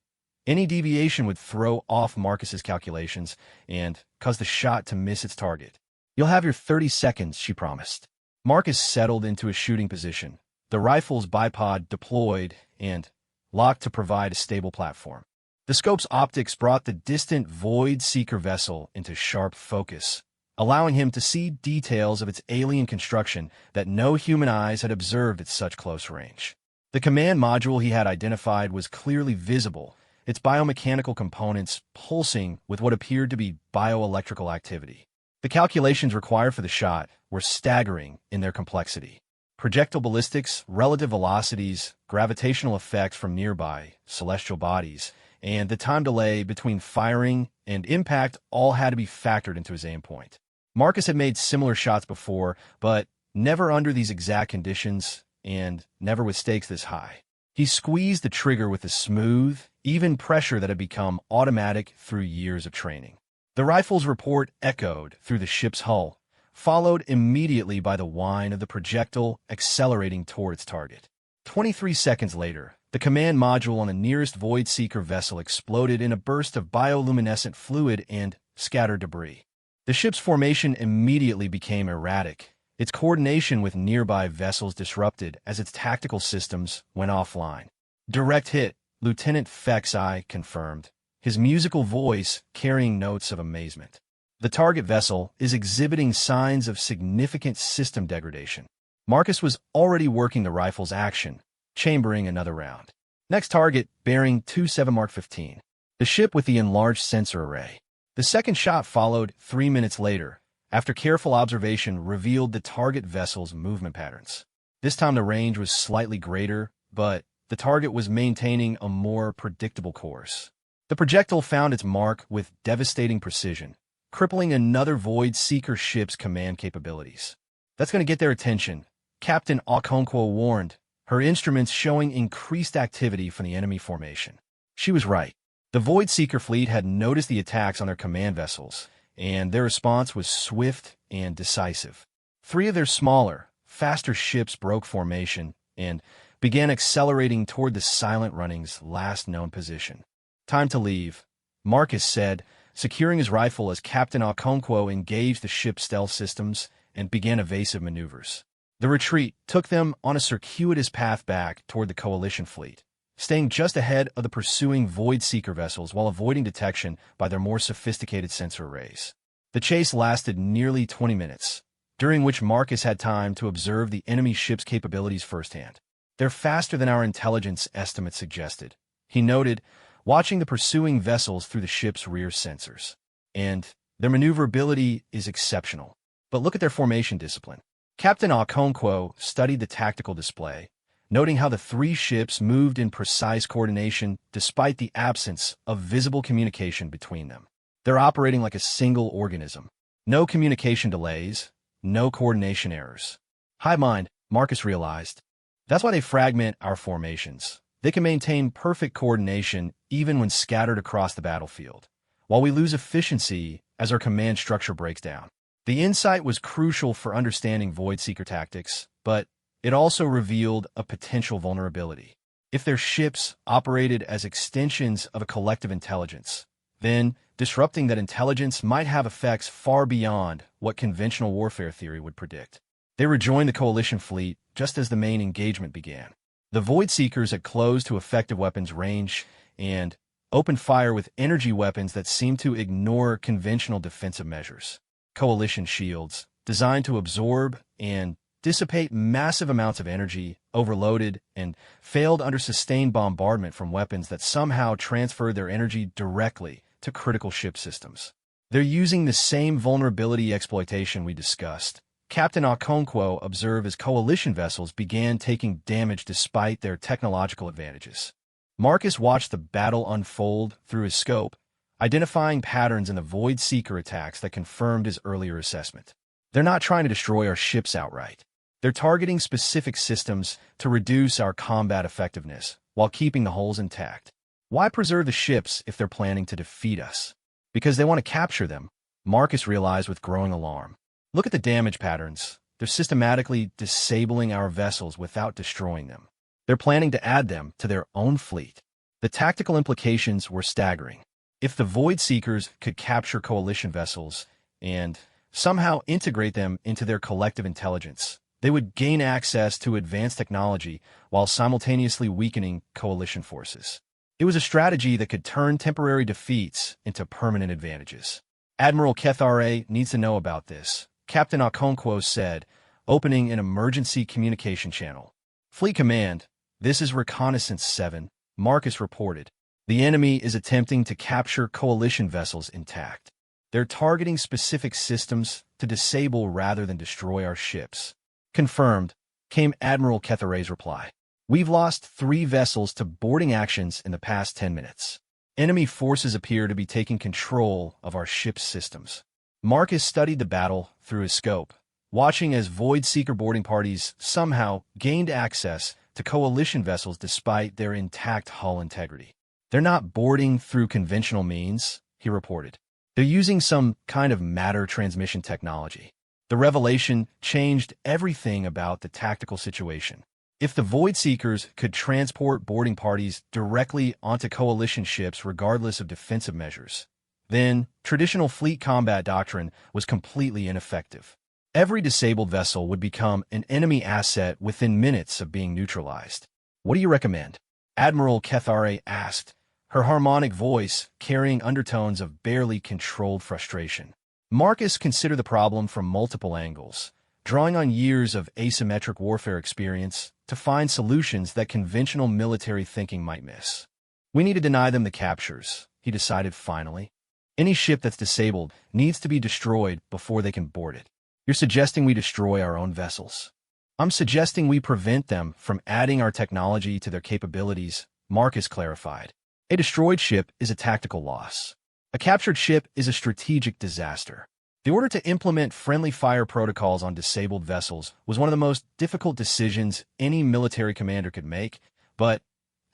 S1: any deviation would throw off Marcus's calculations and cause the shot to miss its target. "You'll have your 30 seconds," she promised. Marcus settled into a shooting position, the rifle's bipod deployed and locked to provide a stable platform. The scope's optics brought the distant Void Seeker vessel into sharp focus, allowing him to see details of its alien construction that no human eyes had observed at such close range. The command module he had identified was clearly visible, its biomechanical components pulsing with what appeared to be bioelectrical activity. The calculations required for the shot were staggering in their complexity. Projectile ballistics, relative velocities, gravitational effects from nearby celestial bodies, and the time delay between firing and impact all had to be factored into his aim point. Marcus had made similar shots before, but never under these exact conditions and never with stakes this high. He squeezed the trigger with a smooth, even pressure that had become automatic through years of training. The rifle's report echoed through the ship's hull, followed immediately by the whine of the projectile accelerating toward its target. 23 seconds later, the command module on the nearest Void Seeker vessel exploded in a burst of bioluminescent fluid and scattered debris. The ship's formation immediately became erratic, its coordination with nearby vessels disrupted as its tactical systems went offline. "Direct hit," Lieutenant Fexai confirmed, his musical voice carrying notes of amazement. "The target vessel is exhibiting signs of significant system degradation." Marcus was already working the rifle's action, chambering another round. Next target, bearing 27 Mark 15. The ship with the enlarged sensor array. The second shot followed 3 minutes later, after careful observation revealed the target vessel's movement patterns. This time the range was slightly greater, but the target was maintaining a more predictable course. The projectile found its mark with devastating precision, crippling another Void Seeker ship's command capabilities. "That's going to get their attention," Captain Okonkwo warned, her instruments showing increased activity from the enemy formation. She was right. The Void Seeker fleet had noticed the attacks on their command vessels, and their response was swift and decisive. 3 of their smaller, faster ships broke formation and began accelerating toward the Silent Running's last known position. "Time to leave," Marcus said, securing his rifle as Captain Okonkwo engaged the ship's stealth systems and began evasive maneuvers. The retreat took them on a circuitous path back toward the Coalition fleet, staying just ahead of the pursuing Void Seeker vessels while avoiding detection by their more sophisticated sensor arrays. The chase lasted nearly 20 minutes, during which Marcus had time to observe the enemy ship's capabilities firsthand. "They're faster than our intelligence estimates suggested," he noted, watching the pursuing vessels through the ship's rear sensors. "And their maneuverability is exceptional. But look at their formation discipline." Captain Okonkwo studied the tactical display, noting how the 3 ships moved in precise coordination despite the absence of visible communication between them. They're operating like a single organism. No communication delays, no coordination errors. Hive mind, Marcus realized. That's why they fragment our formations. They can maintain perfect coordination even when scattered across the battlefield, while we lose efficiency as our command structure breaks down. The insight was crucial for understanding Void Seeker tactics, but it also revealed a potential vulnerability. If their ships operated as extensions of a collective intelligence, then disrupting that intelligence might have effects far beyond what conventional warfare theory would predict. They rejoined the Coalition fleet just as the main engagement began. The Void Seekers had closed to effective weapons range and opened fire with energy weapons that seemed to ignore conventional defensive measures. Coalition shields, designed to absorb and dissipate massive amounts of energy, overloaded and failed under sustained bombardment from weapons that somehow transferred their energy directly to critical ship systems. They're using the same vulnerability exploitation we discussed. Captain Okonkwo observed as Coalition vessels began taking damage despite their technological advantages. Marcus watched the battle unfold through his scope, identifying patterns in the Void Seeker attacks that confirmed his earlier assessment. They're not trying to destroy our ships outright. They're targeting specific systems to reduce our combat effectiveness while keeping the hulls intact. Why preserve the ships if they're planning to defeat us? Because they want to capture them, Marcus realized with growing alarm. Look at the damage patterns. They're systematically disabling our vessels without destroying them. They're planning to add them to their own fleet. The tactical implications were staggering. If the Void Seekers could capture Coalition vessels and somehow integrate them into their collective intelligence, they would gain access to advanced technology while simultaneously weakening Coalition forces. It was a strategy that could turn temporary defeats into permanent advantages. Admiral Kethare needs to know about this, Captain Okonkwo said, opening an emergency communication channel. Fleet Command, this is Reconnaissance 7, Marcus reported. The enemy is attempting to capture Coalition vessels intact. They're targeting specific systems to disable rather than destroy our ships. Confirmed, came Admiral Kethare's reply. We've lost 3 vessels to boarding actions in the past 10 minutes. Enemy forces appear to be taking control of our ship's systems. Marcus studied the battle through his scope, watching as Void Seeker boarding parties somehow gained access to Coalition vessels despite their intact hull integrity. They're not boarding through conventional means, he reported. They're using some kind of matter transmission technology. The revelation changed everything about the tactical situation. If the Void Seekers could transport boarding parties directly onto Coalition ships regardless of defensive measures, then traditional fleet combat doctrine was completely ineffective. Every disabled vessel would become an enemy asset within minutes of being neutralized. What do you recommend? Admiral Kethare asked, her harmonic voice carrying undertones of barely controlled frustration. Marcus considered the problem from multiple angles, drawing on years of asymmetric warfare experience to find solutions that conventional military thinking might miss. We need to deny them the captures, he decided finally. Any ship that's disabled needs to be destroyed before they can board it. You're suggesting we destroy our own vessels? I'm suggesting we prevent them from adding our technology to their capabilities, Marcus clarified. A destroyed ship is a tactical loss. A captured ship is a strategic disaster. The order to implement friendly fire protocols on disabled vessels was one of the most difficult decisions any military commander could make, but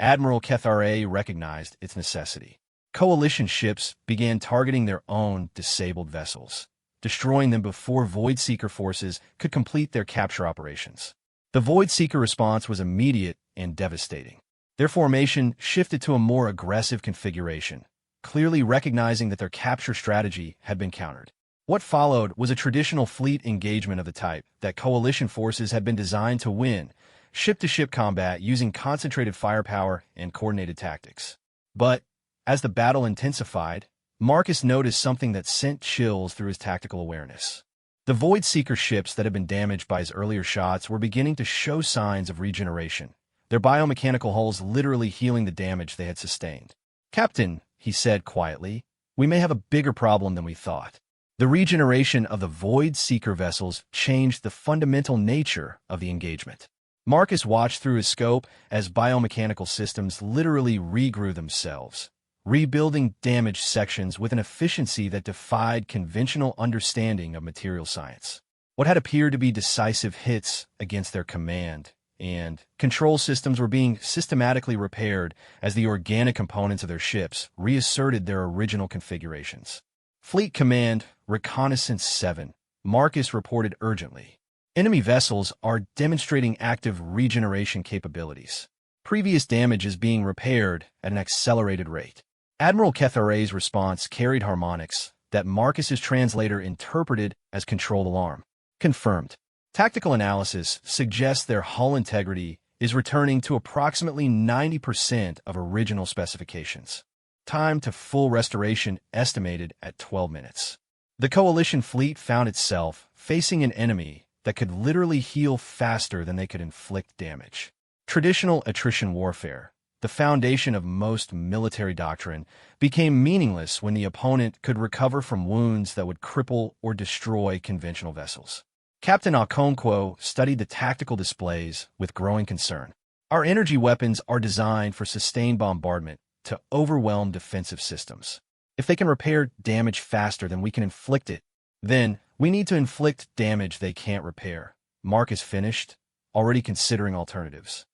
S1: Admiral Kethare recognized its necessity. Coalition ships began targeting their own disabled vessels, destroying them before Void Seeker forces could complete their capture operations. The Void Seeker response was immediate and devastating. Their formation shifted to a more aggressive configuration, clearly recognizing that their capture strategy had been countered. What followed was a traditional fleet engagement of the type that Coalition forces had been designed to win, ship-to-ship combat using concentrated firepower and coordinated tactics. But as the battle intensified, Marcus noticed something that sent chills through his tactical awareness. The Void Seeker ships that had been damaged by his earlier shots were beginning to show signs of regeneration, their biomechanical hulls literally healing the damage they had sustained. Captain, he said quietly, we may have a bigger problem than we thought. The regeneration of the Void Seeker vessels changed the fundamental nature of the engagement. Marcus watched through his scope as biomechanical systems literally regrew themselves, rebuilding damaged sections with an efficiency that defied conventional understanding of material science. What had appeared to be decisive hits against their command and control systems were being systematically repaired as the organic components of their ships reasserted their original configurations. Fleet Command, Reconnaissance 7, Marcus reported urgently. Enemy vessels are demonstrating active regeneration capabilities. Previous damage is being repaired at an accelerated rate. Admiral Kethare's response carried harmonics that Marcus's translator interpreted as controlled alarm. Confirmed. Tactical analysis suggests their hull integrity is returning to approximately 90% of original specifications. Time to full restoration estimated at 12 minutes. The Coalition fleet found itself facing an enemy that could literally heal faster than they could inflict damage. Traditional attrition warfare, the foundation of most military doctrine, became meaningless when the opponent could recover from wounds that would cripple or destroy conventional vessels. Captain Okonkwo studied the tactical displays with growing concern. Our energy weapons are designed for sustained bombardment to overwhelm defensive systems. If they can repair damage faster than we can inflict it, then we need to inflict damage they can't repair. Marcus finished, already considering alternatives.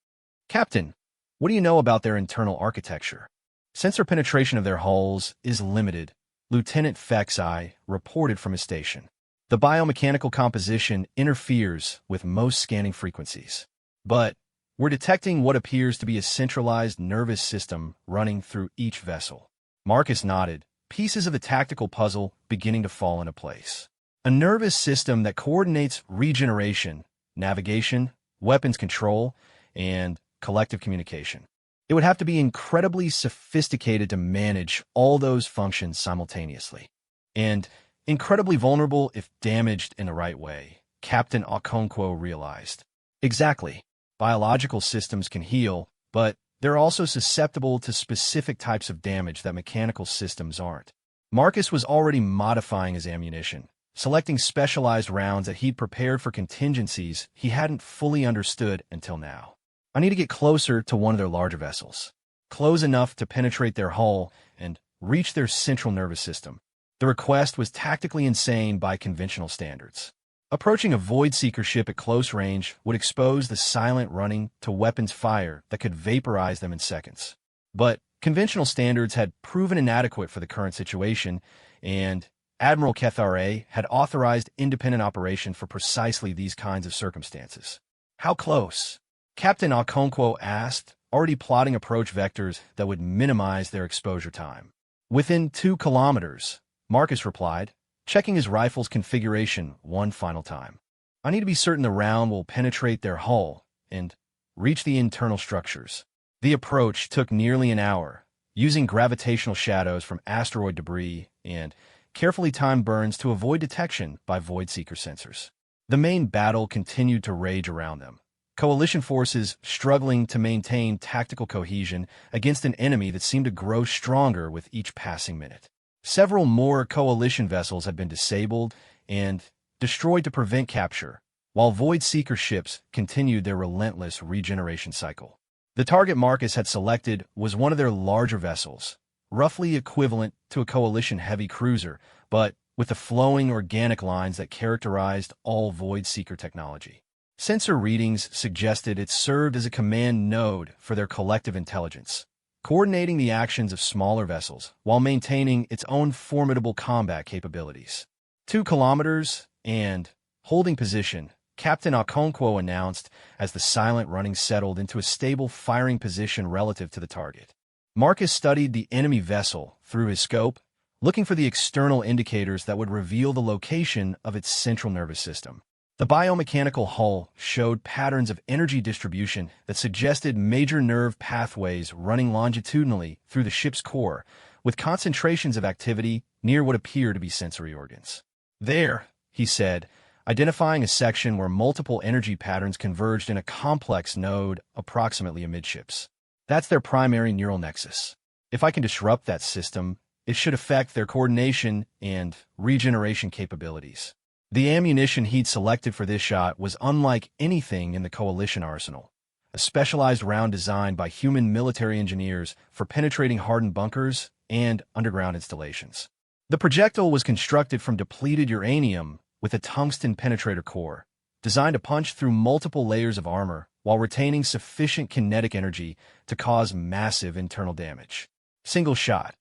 S1: Captain, what do you know about their internal architecture? Sensor penetration of their hulls is limited, Lieutenant Fexi reported from his station. The biomechanical composition interferes with most scanning frequencies. But we're detecting what appears to be a centralized nervous system running through each vessel. Marcus nodded, pieces of the tactical puzzle beginning to fall into place. A nervous system that coordinates regeneration, navigation, weapons control, and collective communication. It would have to be incredibly sophisticated to manage all those functions simultaneously. And incredibly vulnerable if damaged in the right way, Captain Okonkwo realized. Exactly. Biological systems can heal, but they're also susceptible to specific types of damage that mechanical systems aren't. Marcus was already modifying his ammunition, selecting specialized rounds that he'd prepared for contingencies he hadn't fully understood until now. I need to get closer to one of their larger vessels, close enough to penetrate their hull and reach their central nervous system. The request was tactically insane by conventional standards. Approaching a Void Seeker ship at close range would expose the silent running to weapons fire that could vaporize them in seconds. But conventional standards had proven inadequate for the current situation, and Admiral Kethare had authorized independent operation for precisely these kinds of circumstances. How close? Captain Okonkwo asked, already plotting approach vectors that would minimize their exposure time. Within 2 kilometers, Marcus replied, checking his rifle's configuration one final time. I need to be certain the round will penetrate their hull and reach the internal structures. The approach took nearly an hour, using gravitational shadows from asteroid debris and carefully timed burns to avoid detection by Void Seeker sensors. The main battle continued to rage around them. Coalition forces struggling to maintain tactical cohesion against an enemy that seemed to grow stronger with each passing minute. Several more Coalition vessels had been disabled and destroyed to prevent capture, while Void Seeker ships continued their relentless regeneration cycle. The target Marcus had selected was one of their larger vessels, roughly equivalent to a Coalition heavy cruiser, but with the flowing organic lines that characterized all Void Seeker technology. Sensor readings suggested it served as a command node for their collective intelligence, coordinating the actions of smaller vessels while maintaining its own formidable combat capabilities. 2 kilometers and holding position, Captain Okonkwo announced as the silent running settled into a stable firing position relative to the target. Marcus studied the enemy vessel through his scope, looking for the external indicators that would reveal the location of its central nervous system. The biomechanical hull showed patterns of energy distribution that suggested major nerve pathways running longitudinally through the ship's core, with concentrations of activity near what appear to be sensory organs. There, he said, identifying a section where multiple energy patterns converged in a complex node approximately amidships. That's their primary neural nexus. If I can disrupt that system, it should affect their coordination and regeneration capabilities. The ammunition he'd selected for this shot was unlike anything in the Coalition arsenal, a specialized round designed by human military engineers for penetrating hardened bunkers and underground installations. The projectile was constructed from depleted uranium with a tungsten penetrator core, designed to punch through multiple layers of armor while retaining sufficient kinetic energy to cause massive internal damage. Single shot,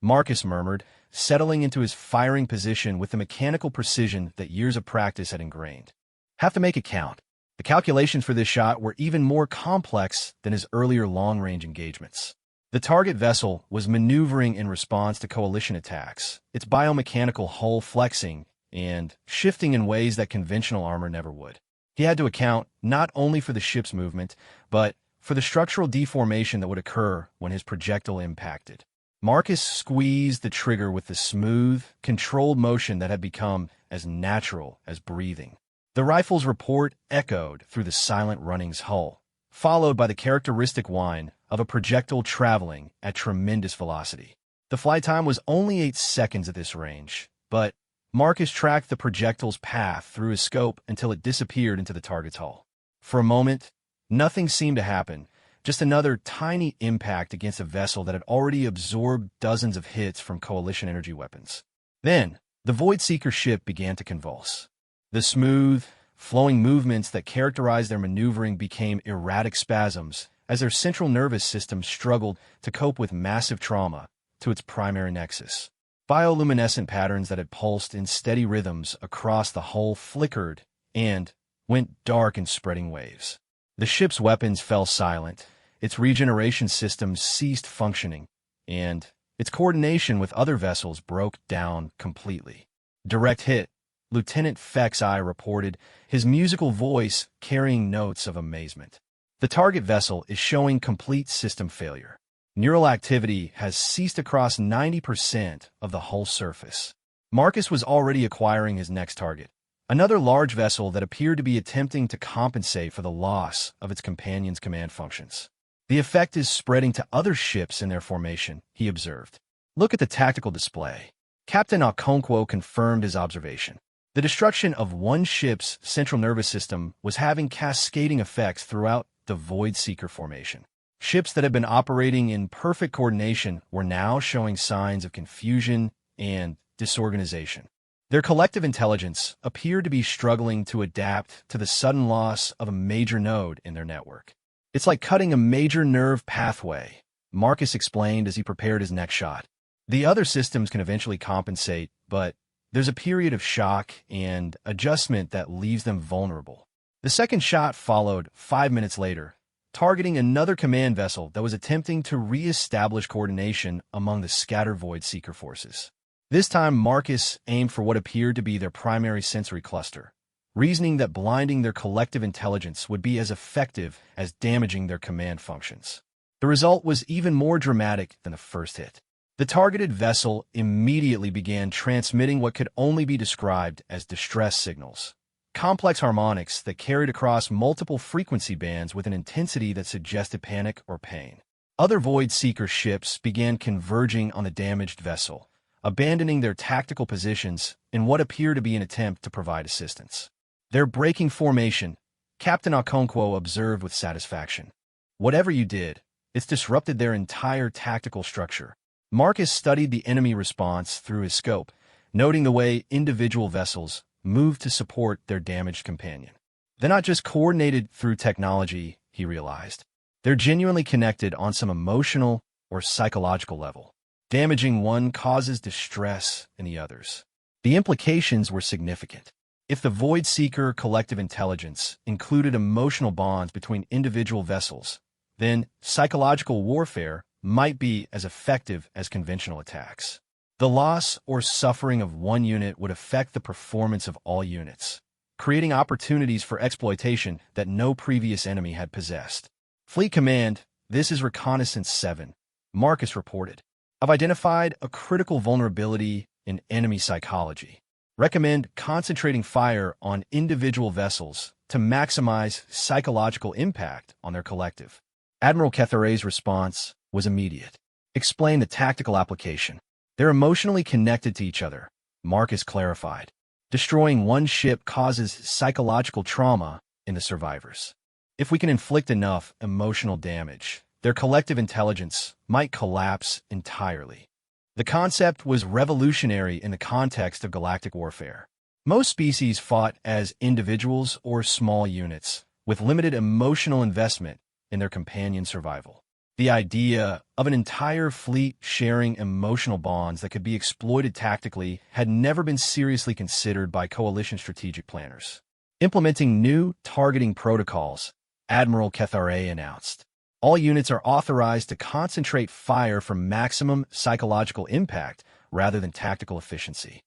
S1: Marcus murmured, settling into his firing position with the mechanical precision that years of practice had ingrained. Have to make it count. The calculations for this shot were even more complex than his earlier long-range engagements. The target vessel was maneuvering in response to Coalition attacks, its biomechanical hull flexing and shifting in ways that conventional armor never would. He had to account not only for the ship's movement, but for the structural deformation that would occur when his projectile impacted. Marcus squeezed the trigger with the smooth, controlled motion that had become as natural as breathing. The rifle's report echoed through the silent running's hull, followed by the characteristic whine of a projectile traveling at tremendous velocity. The flight time was only 8 seconds at this range, but Marcus tracked the projectile's path through his scope until it disappeared into the target's hull. For a moment, nothing seemed to happen, just another tiny impact against a vessel that had already absorbed dozens of hits from Coalition energy weapons. Then, the Void Seeker ship began to convulse. The smooth, flowing movements that characterized their maneuvering became erratic spasms as their central nervous system struggled to cope with massive trauma to its primary nexus. Bioluminescent patterns that had pulsed in steady rhythms across the hull flickered and went dark in spreading waves. The ship's weapons fell silent, its regeneration systems ceased functioning, and its coordination with other vessels broke down completely. Direct hit, Lieutenant Feck's eye reported, his musical voice carrying notes of amazement. The target vessel is showing complete system failure. Neural activity has ceased across 90% of the hull surface. Marcus was already acquiring his next target, another large vessel that appeared to be attempting to compensate for the loss of its companion's command functions. The effect is spreading to other ships in their formation, he observed. Look at the tactical display. Captain Okonkwo confirmed his observation. The destruction of one ship's central nervous system was having cascading effects throughout the Void Seeker formation. Ships that had been operating in perfect coordination were now showing signs of confusion and disorganization. Their collective intelligence appeared to be struggling to adapt to the sudden loss of a major node in their network. It's like cutting a major nerve pathway, Marcus explained as he prepared his next shot. The other systems can eventually compensate, but there's a period of shock and adjustment that leaves them vulnerable. The second shot followed 5 minutes later, targeting another command vessel that was attempting to re-establish coordination among the scattered Void Seeker forces. This time, Marcus aimed for what appeared to be their primary sensory cluster, reasoning that blinding their collective intelligence would be as effective as damaging their command functions. The result was even more dramatic than the first hit. The targeted vessel immediately began transmitting what could only be described as distress signals, complex harmonics that carried across multiple frequency bands with an intensity that suggested panic or pain. Other Void Seeker ships began converging on the damaged vessel, abandoning their tactical positions in what appeared to be an attempt to provide assistance. They're breaking formation, Captain Okonkwo observed with satisfaction. Whatever you did, it's disrupted their entire tactical structure. Marcus studied the enemy response through his scope, noting the way individual vessels moved to support their damaged companion. They're not just coordinated through technology, he realized. They're genuinely connected on some emotional or psychological level. Damaging one causes distress in the others. The implications were significant. If the Void Seeker collective intelligence included emotional bonds between individual vessels, then psychological warfare might be as effective as conventional attacks. The loss or suffering of one unit would affect the performance of all units, creating opportunities for exploitation that no previous enemy had possessed. Fleet Command, this is Reconnaissance 7, Marcus reported. I've identified a critical vulnerability in enemy psychology. Recommend concentrating fire on individual vessels to maximize psychological impact on their collective. Admiral Kethare's response was immediate. Explain the tactical application. They're emotionally connected to each other, Marcus clarified. Destroying one ship causes psychological trauma in the survivors. If we can inflict enough emotional damage, their collective intelligence might collapse entirely. The concept was revolutionary in the context of galactic warfare. Most species fought as individuals or small units, with limited emotional investment in their companion survival. The idea of an entire fleet sharing emotional bonds that could be exploited tactically had never been seriously considered by coalition strategic planners. Implementing new targeting protocols, Admiral Kethare announced. All units are authorized to concentrate fire for maximum psychological impact rather than tactical efficiency.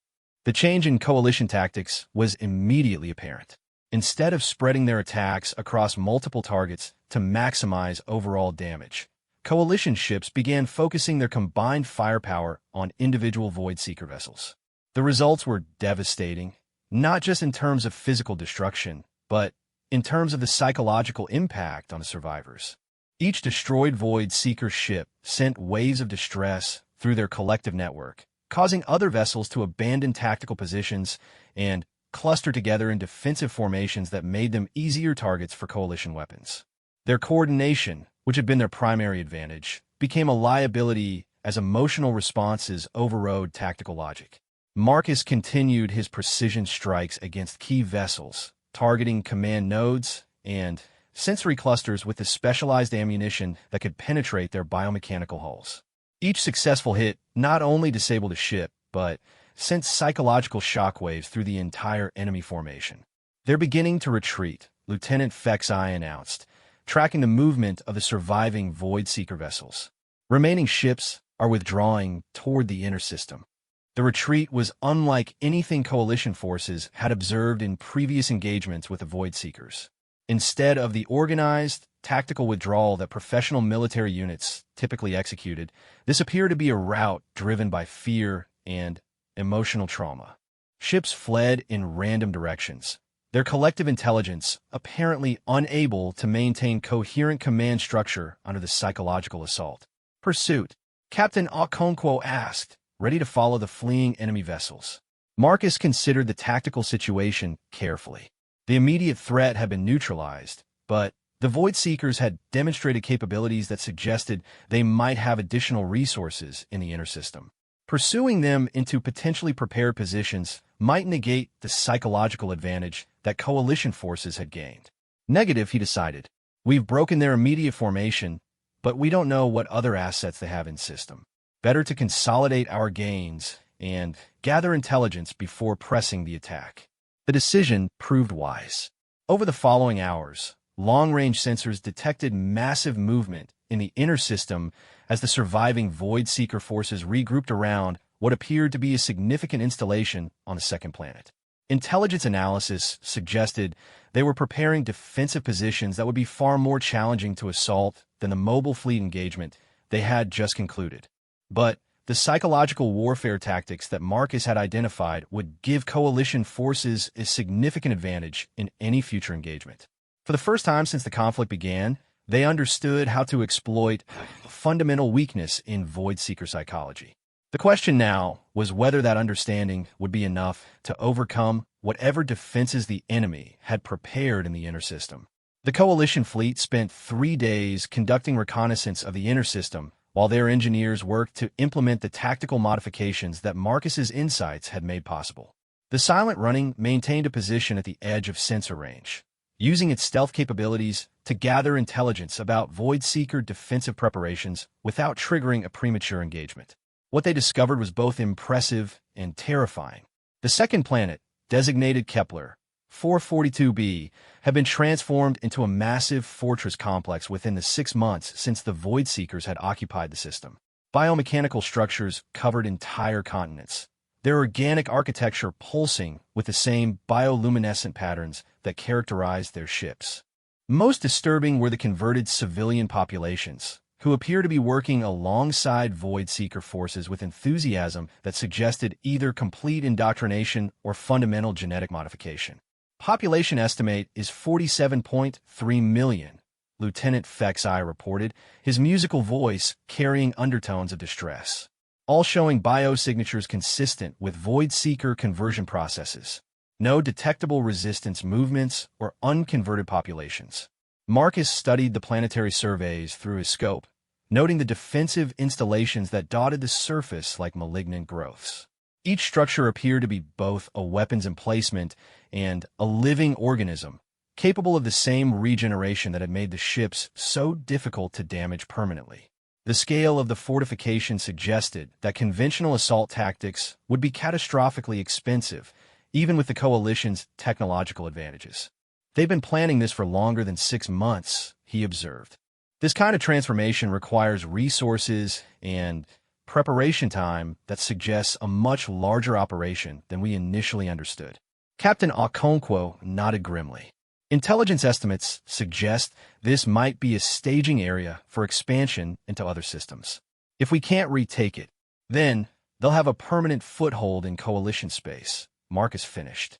S1: The change in coalition tactics was immediately apparent. Instead of spreading their attacks across multiple targets to maximize overall damage, coalition ships began focusing their combined firepower on individual Void Seeker vessels. The results were devastating, not just in terms of physical destruction, but in terms of the psychological impact on the survivors. Each destroyed Void Seeker ship sent waves of distress through their collective network, causing other vessels to abandon tactical positions and cluster together in defensive formations that made them easier targets for coalition weapons. Their coordination, which had been their primary advantage, became a liability as emotional responses overrode tactical logic. Marcus continued his precision strikes against key vessels, targeting command nodes and sensory clusters with the specialized ammunition that could penetrate their biomechanical hulls. Each successful hit not only disabled a ship, but sent psychological shockwaves through the entire enemy formation. "They're beginning to retreat," Lieutenant Fexi announced, tracking the movement of the surviving Void Seeker vessels. Remaining ships are withdrawing toward the inner system. The retreat was unlike anything Coalition forces had observed in previous engagements with the Void Seekers. Instead of the organized, tactical withdrawal that professional military units typically executed, this appeared to be a rout driven by fear and emotional trauma. Ships fled in random directions, their collective intelligence apparently unable to maintain coherent command structure under the psychological assault. "Pursuit," Captain Okonkwo asked, ready to follow the fleeing enemy vessels. Marcus considered the tactical situation carefully. The immediate threat had been neutralized, but the Void Seekers had demonstrated capabilities that suggested they might have additional resources in the inner system. Pursuing them into potentially prepared positions might negate the psychological advantage that Coalition forces had gained. Negative, he decided. We've broken their immediate formation, but we don't know what other assets they have in system. Better to consolidate our gains and gather intelligence before pressing the attack. The decision proved wise. Over the following hours, long-range sensors detected massive movement in the inner system as the surviving Void Seeker forces regrouped around what appeared to be a significant installation on the second planet. Intelligence analysis suggested they were preparing defensive positions that would be far more challenging to assault than the mobile fleet engagement they had just concluded. But the psychological warfare tactics that Marcus had identified would give Coalition forces a significant advantage in any future engagement. For the first time since the conflict began, they understood how to exploit a fundamental weakness in Void Seeker psychology. The question now was whether that understanding would be enough to overcome whatever defenses the enemy had prepared in the inner system. The Coalition fleet spent 3 days conducting reconnaissance of the inner system while their engineers worked to implement the tactical modifications that Marcus's insights had made possible. The Silent Running maintained a position at the edge of sensor range, using its stealth capabilities to gather intelligence about Void Seeker defensive preparations without triggering a premature engagement. What they discovered was both impressive and terrifying. The second planet, designated Kepler 442b, had been transformed into a massive fortress complex within the 6 months since the Void Seekers had occupied the system. Biomechanical structures covered entire continents, their organic architecture pulsing with the same bioluminescent patterns that characterized their ships. Most disturbing were the converted civilian populations, who appear to be working alongside Void Seeker forces with enthusiasm that suggested either complete indoctrination or fundamental genetic modification. Population estimate is 47.3 million, Lieutenant Fexi reported, his musical voice carrying undertones of distress, all showing biosignatures consistent with Void Seeker conversion processes. No detectable resistance movements or unconverted populations. Marcus studied the planetary surveys through his scope, noting the defensive installations that dotted the surface like malignant growths. Each structure appeared to be both a weapons emplacement and a living organism, capable of the same regeneration that had made the ships so difficult to damage permanently. The scale of the fortification suggested that conventional assault tactics would be catastrophically expensive, even with the Coalition's technological advantages. "They've been planning this for longer than 6 months, he observed. This kind of transformation requires resources and preparation time that suggests a much larger operation than we initially understood." Captain Okonkwo nodded grimly. Intelligence estimates suggest this might be a staging area for expansion into other systems. If we can't retake it, then they'll have a permanent foothold in Coalition space, Marcus finished,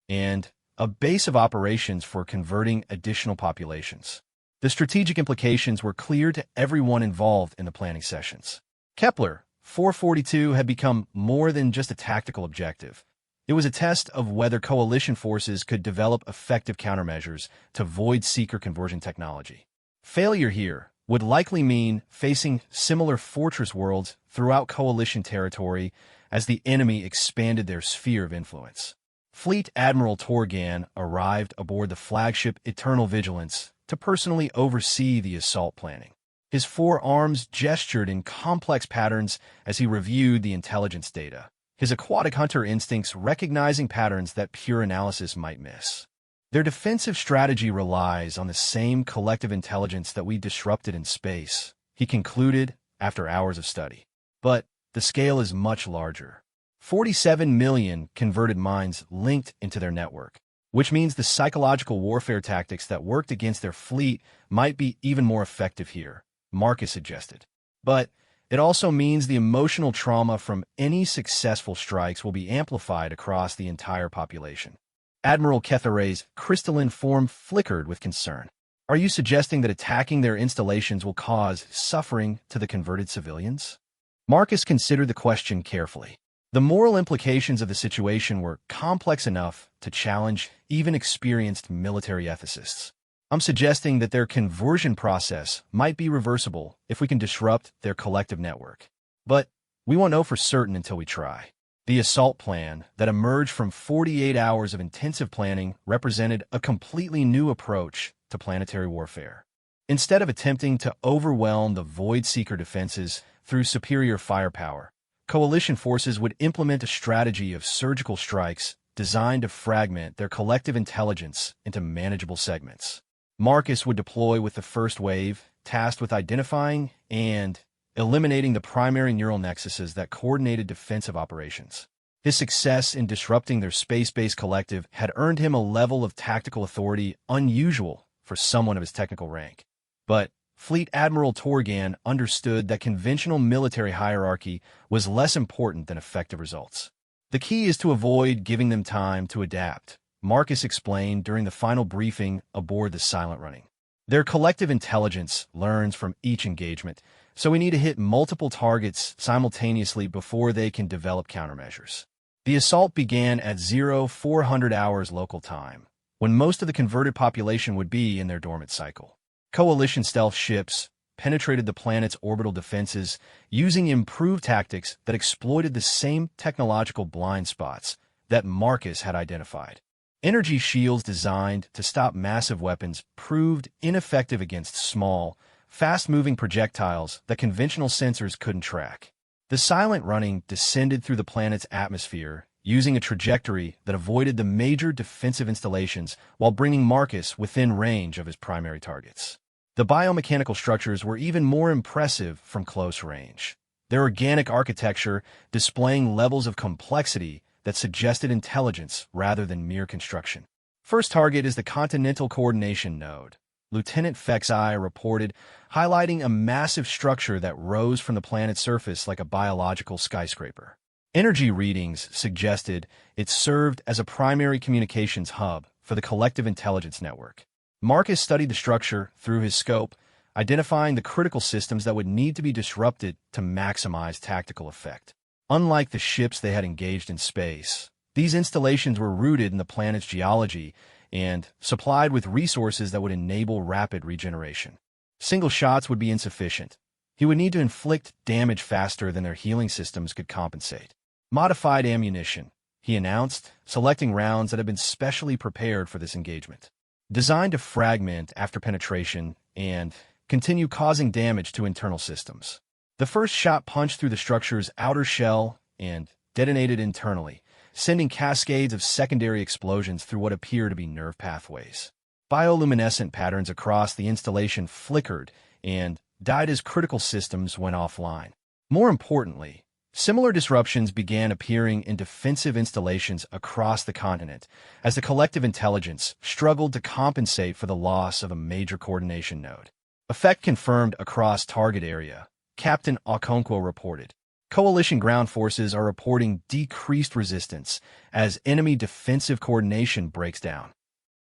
S1: and a base of operations for converting additional populations. The strategic implications were clear to everyone involved in the planning sessions. Kepler 442 had become more than just a tactical objective. It was a test of whether Coalition forces could develop effective countermeasures to Void Seeker conversion technology. Failure here would likely mean facing similar fortress worlds throughout Coalition territory as the enemy expanded their sphere of influence. Fleet Admiral Torgan arrived aboard the flagship Eternal Vigilance to personally oversee the assault planning. His 4 arms gestured in complex patterns as he reviewed the intelligence data, his aquatic hunter instincts recognizing patterns that pure analysis might miss. Their defensive strategy relies on the same collective intelligence that we disrupted in space, he concluded after hours of study. But the scale is much larger. 47 million converted minds linked into their network, which means the psychological warfare tactics that worked against their fleet might be even more effective here, Marcus suggested. But it also means the emotional trauma from any successful strikes will be amplified across the entire population. Admiral Ketheray's crystalline form flickered with concern. Are you suggesting that attacking their installations will cause suffering to the converted civilians? Marcus considered the question carefully. The moral implications of the situation were complex enough to challenge even experienced military ethicists. I'm suggesting that their conversion process might be reversible if we can disrupt their collective network. But we won't know for certain until we try. The assault plan that emerged from 48 hours of intensive planning represented a completely new approach to planetary warfare. Instead of attempting to overwhelm the Void Seeker defenses through superior firepower, coalition forces would implement a strategy of surgical strikes designed to fragment their collective intelligence into manageable segments. Marcus would deploy with the first wave, tasked with identifying and eliminating the primary neural nexuses that coordinated defensive operations. His success in disrupting their space-based collective had earned him a level of tactical authority unusual for someone of his technical rank. But Fleet Admiral Torgan understood that conventional military hierarchy was less important than effective results. The key is to avoid giving them time to adapt, Marcus explained during the final briefing aboard the Silent Running. Their collective intelligence learns from each engagement, so we need to hit multiple targets simultaneously before they can develop countermeasures. The assault began at 0400 hours local time, when most of the converted population would be in their dormant cycle. Coalition stealth ships penetrated the planet's orbital defenses using improved tactics that exploited the same technological blind spots that Marcus had identified. Energy shields designed to stop massive weapons proved ineffective against small, fast-moving projectiles that conventional sensors couldn't track. The Silent Running descended through the planet's atmosphere using a trajectory that avoided the major defensive installations while bringing Marcus within range of his primary targets. The biomechanical structures were even more impressive from close range, their organic architecture displaying levels of complexity that suggested intelligence rather than mere construction. First target is the Continental Coordination Node, Lieutenant Fexi reported, highlighting a massive structure that rose from the planet's surface like a biological skyscraper. Energy readings suggested it served as a primary communications hub for the collective intelligence network. Marcus studied the structure through his scope, identifying the critical systems that would need to be disrupted to maximize tactical effect. Unlike the ships they had engaged in space, these installations were rooted in the planet's geology and supplied with resources that would enable rapid regeneration. Single shots would be insufficient. He would need to inflict damage faster than their healing systems could compensate. Modified ammunition, he announced, selecting rounds that had been specially prepared for this engagement. Designed to fragment after penetration and continue causing damage to internal systems. The first shot punched through the structure's outer shell and detonated internally, sending cascades of secondary explosions through what appear to be nerve pathways. Bioluminescent patterns across the installation flickered and died as critical systems went offline. More importantly, similar disruptions began appearing in defensive installations across the continent as the collective intelligence struggled to compensate for the loss of a major coordination node. Effect confirmed across target area, Captain Okonkwo reported. Coalition ground forces are reporting decreased resistance as enemy defensive coordination breaks down.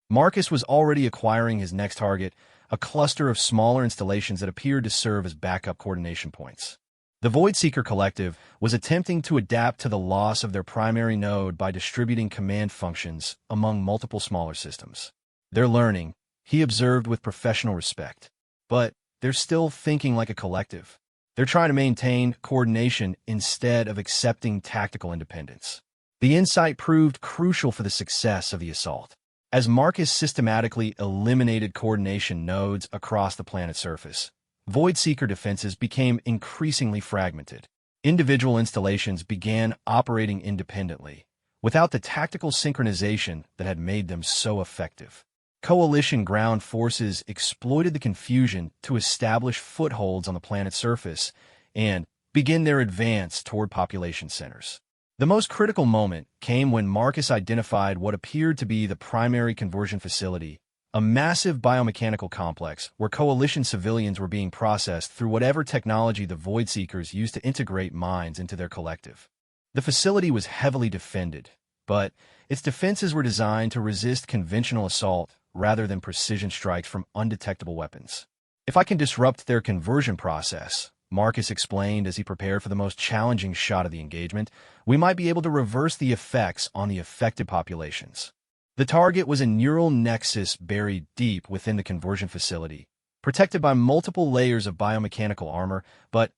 S1: Marcus was already acquiring his next target, a cluster of smaller installations that appeared to serve as backup coordination points. The Void Seeker Collective was attempting to adapt to the loss of their primary node by distributing command functions among multiple smaller systems. They're learning, he observed with professional respect. But they're still thinking like a collective. They're trying to maintain coordination instead of accepting tactical independence. The insight proved crucial for the success of the assault. As Marcus systematically eliminated coordination nodes across the planet's surface, Void Seeker defenses became increasingly fragmented. Individual installations began operating independently, without the tactical synchronization that had made them so effective. Coalition ground forces exploited the confusion to establish footholds on the planet's surface and begin their advance toward population centers. The most critical moment came when Marcus identified what appeared to be the primary conversion facility, a massive biomechanical complex where Coalition civilians were being processed through whatever technology the Void Seekers used to integrate minds into their collective. The facility was heavily defended, but its defenses were designed to resist conventional assault rather than precision strikes from undetectable weapons. "If I can disrupt their conversion process," Marcus explained as he prepared for the most challenging shot of the engagement, "we might be able to reverse the effects on the affected populations." The target was a neural nexus buried deep within the conversion facility, protected by multiple layers of biomechanical armor, but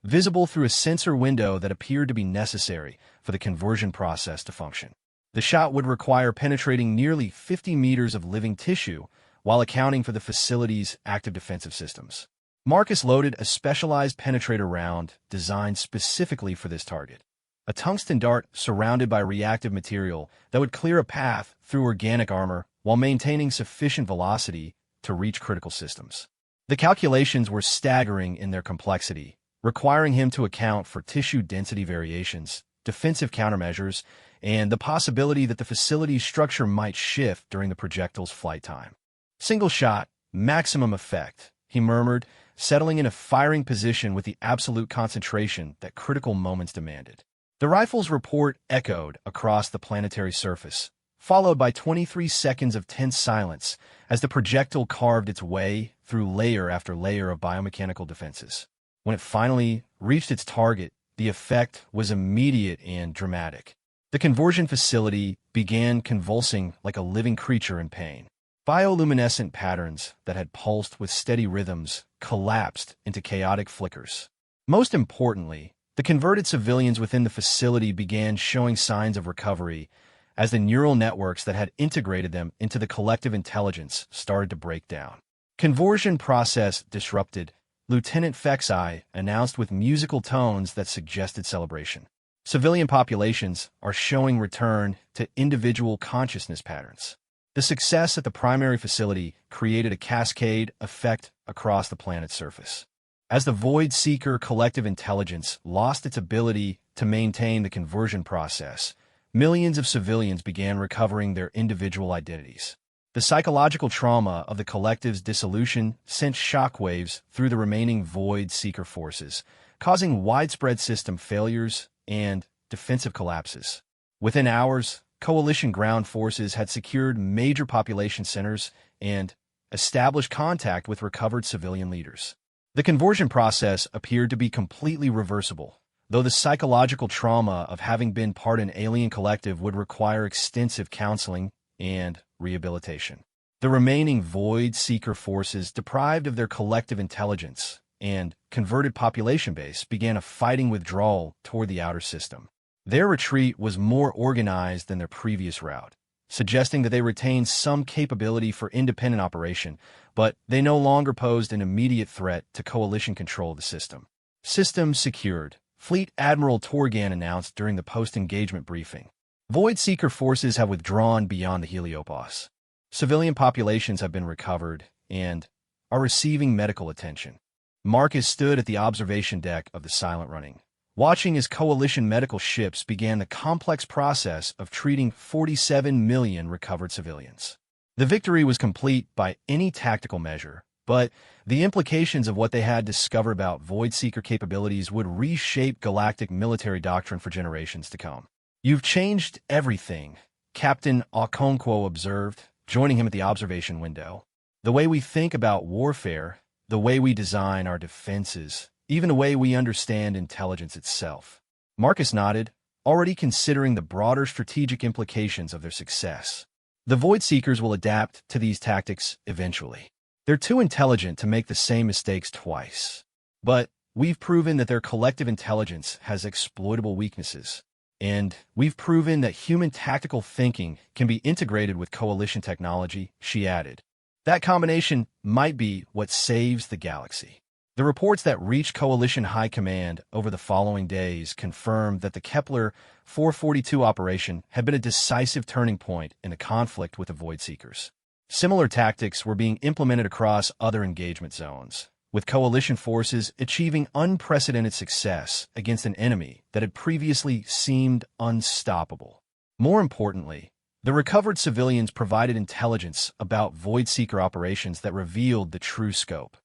S1: visible through a sensor window that appeared to be necessary for the conversion process to function. The shot would require penetrating nearly 50 meters of living tissue while accounting for the facility's active defensive systems. Marcus loaded a specialized penetrator round designed specifically for this target, a tungsten dart surrounded by reactive material that would clear a path through organic armor while maintaining sufficient velocity to reach critical systems. The calculations were staggering in their complexity, requiring him to account for tissue density variations, defensive countermeasures, and the possibility that the facility's structure might shift during the projectile's flight time. "Single shot, maximum effect," he murmured, settling in a firing position with the absolute concentration that critical moments demanded. The rifle's report echoed across the planetary surface, followed by 23 seconds of tense silence as the projectile carved its way through layer after layer of biomechanical defenses. When it finally reached its target, the effect was immediate and dramatic. The conversion facility began convulsing like a living creature in pain. Bioluminescent patterns that had pulsed with steady rhythms collapsed into chaotic flickers. Most importantly, the converted civilians within the facility began showing signs of recovery as the neural networks that had integrated them into the collective intelligence started to break down. "Conversion process disrupted," Lieutenant Fexai announced with musical tones that suggested celebration. "Civilian populations are showing return to individual consciousness patterns." The success at the primary facility created a cascade effect across the planet's surface. As the Void Seeker collective intelligence lost its ability to maintain the conversion process, millions of civilians began recovering their individual identities. The psychological trauma of the collective's dissolution sent shockwaves through the remaining Void Seeker forces, causing widespread system failures and defensive collapses. Within hours, Coalition ground forces had secured major population centers and established contact with recovered civilian leaders. The conversion process appeared to be completely reversible, though the psychological trauma of having been part of an alien collective would require extensive counseling and rehabilitation. The remaining Void Seeker forces, deprived of their collective intelligence and converted population base, began a fighting withdrawal toward the outer system. Their retreat was more organized than their previous route, suggesting that they retained some capability for independent operation, but they no longer posed an immediate threat to Coalition control of the system. "System secured," Fleet Admiral Torgan announced during the post-engagement briefing. "Void Seeker forces have withdrawn beyond the Heliopause. Civilian populations have been recovered and are receiving medical attention." Marcus stood at the observation deck of the Silent Running, watching as Coalition medical ships began the complex process of treating 47 million recovered civilians. The victory was complete by any tactical measure, but the implications of what they had discovered about Void Seeker capabilities would reshape galactic military doctrine for generations to come. "You've changed everything," Captain Okonkwo observed, joining him at the observation window. "The way we think about warfare, the way we design our defenses, even the way we understand intelligence itself." Marcus nodded, already considering the broader strategic implications of their success. "The Void Seekers will adapt to these tactics eventually. They're too intelligent to make the same mistakes twice. But we've proven that their collective intelligence has exploitable weaknesses. And we've proven that human tactical thinking can be integrated with Coalition technology," she added. "That combination might be what saves the galaxy." The reports that reached Coalition High Command over the following days confirmed that the Kepler 442 operation had been a decisive turning point in the conflict with the Void Seekers. Similar tactics were being implemented across other engagement zones, with Coalition forces achieving unprecedented success against an enemy that had previously seemed unstoppable. More importantly, the recovered civilians provided intelligence about Void Seeker operations that revealed the true scope.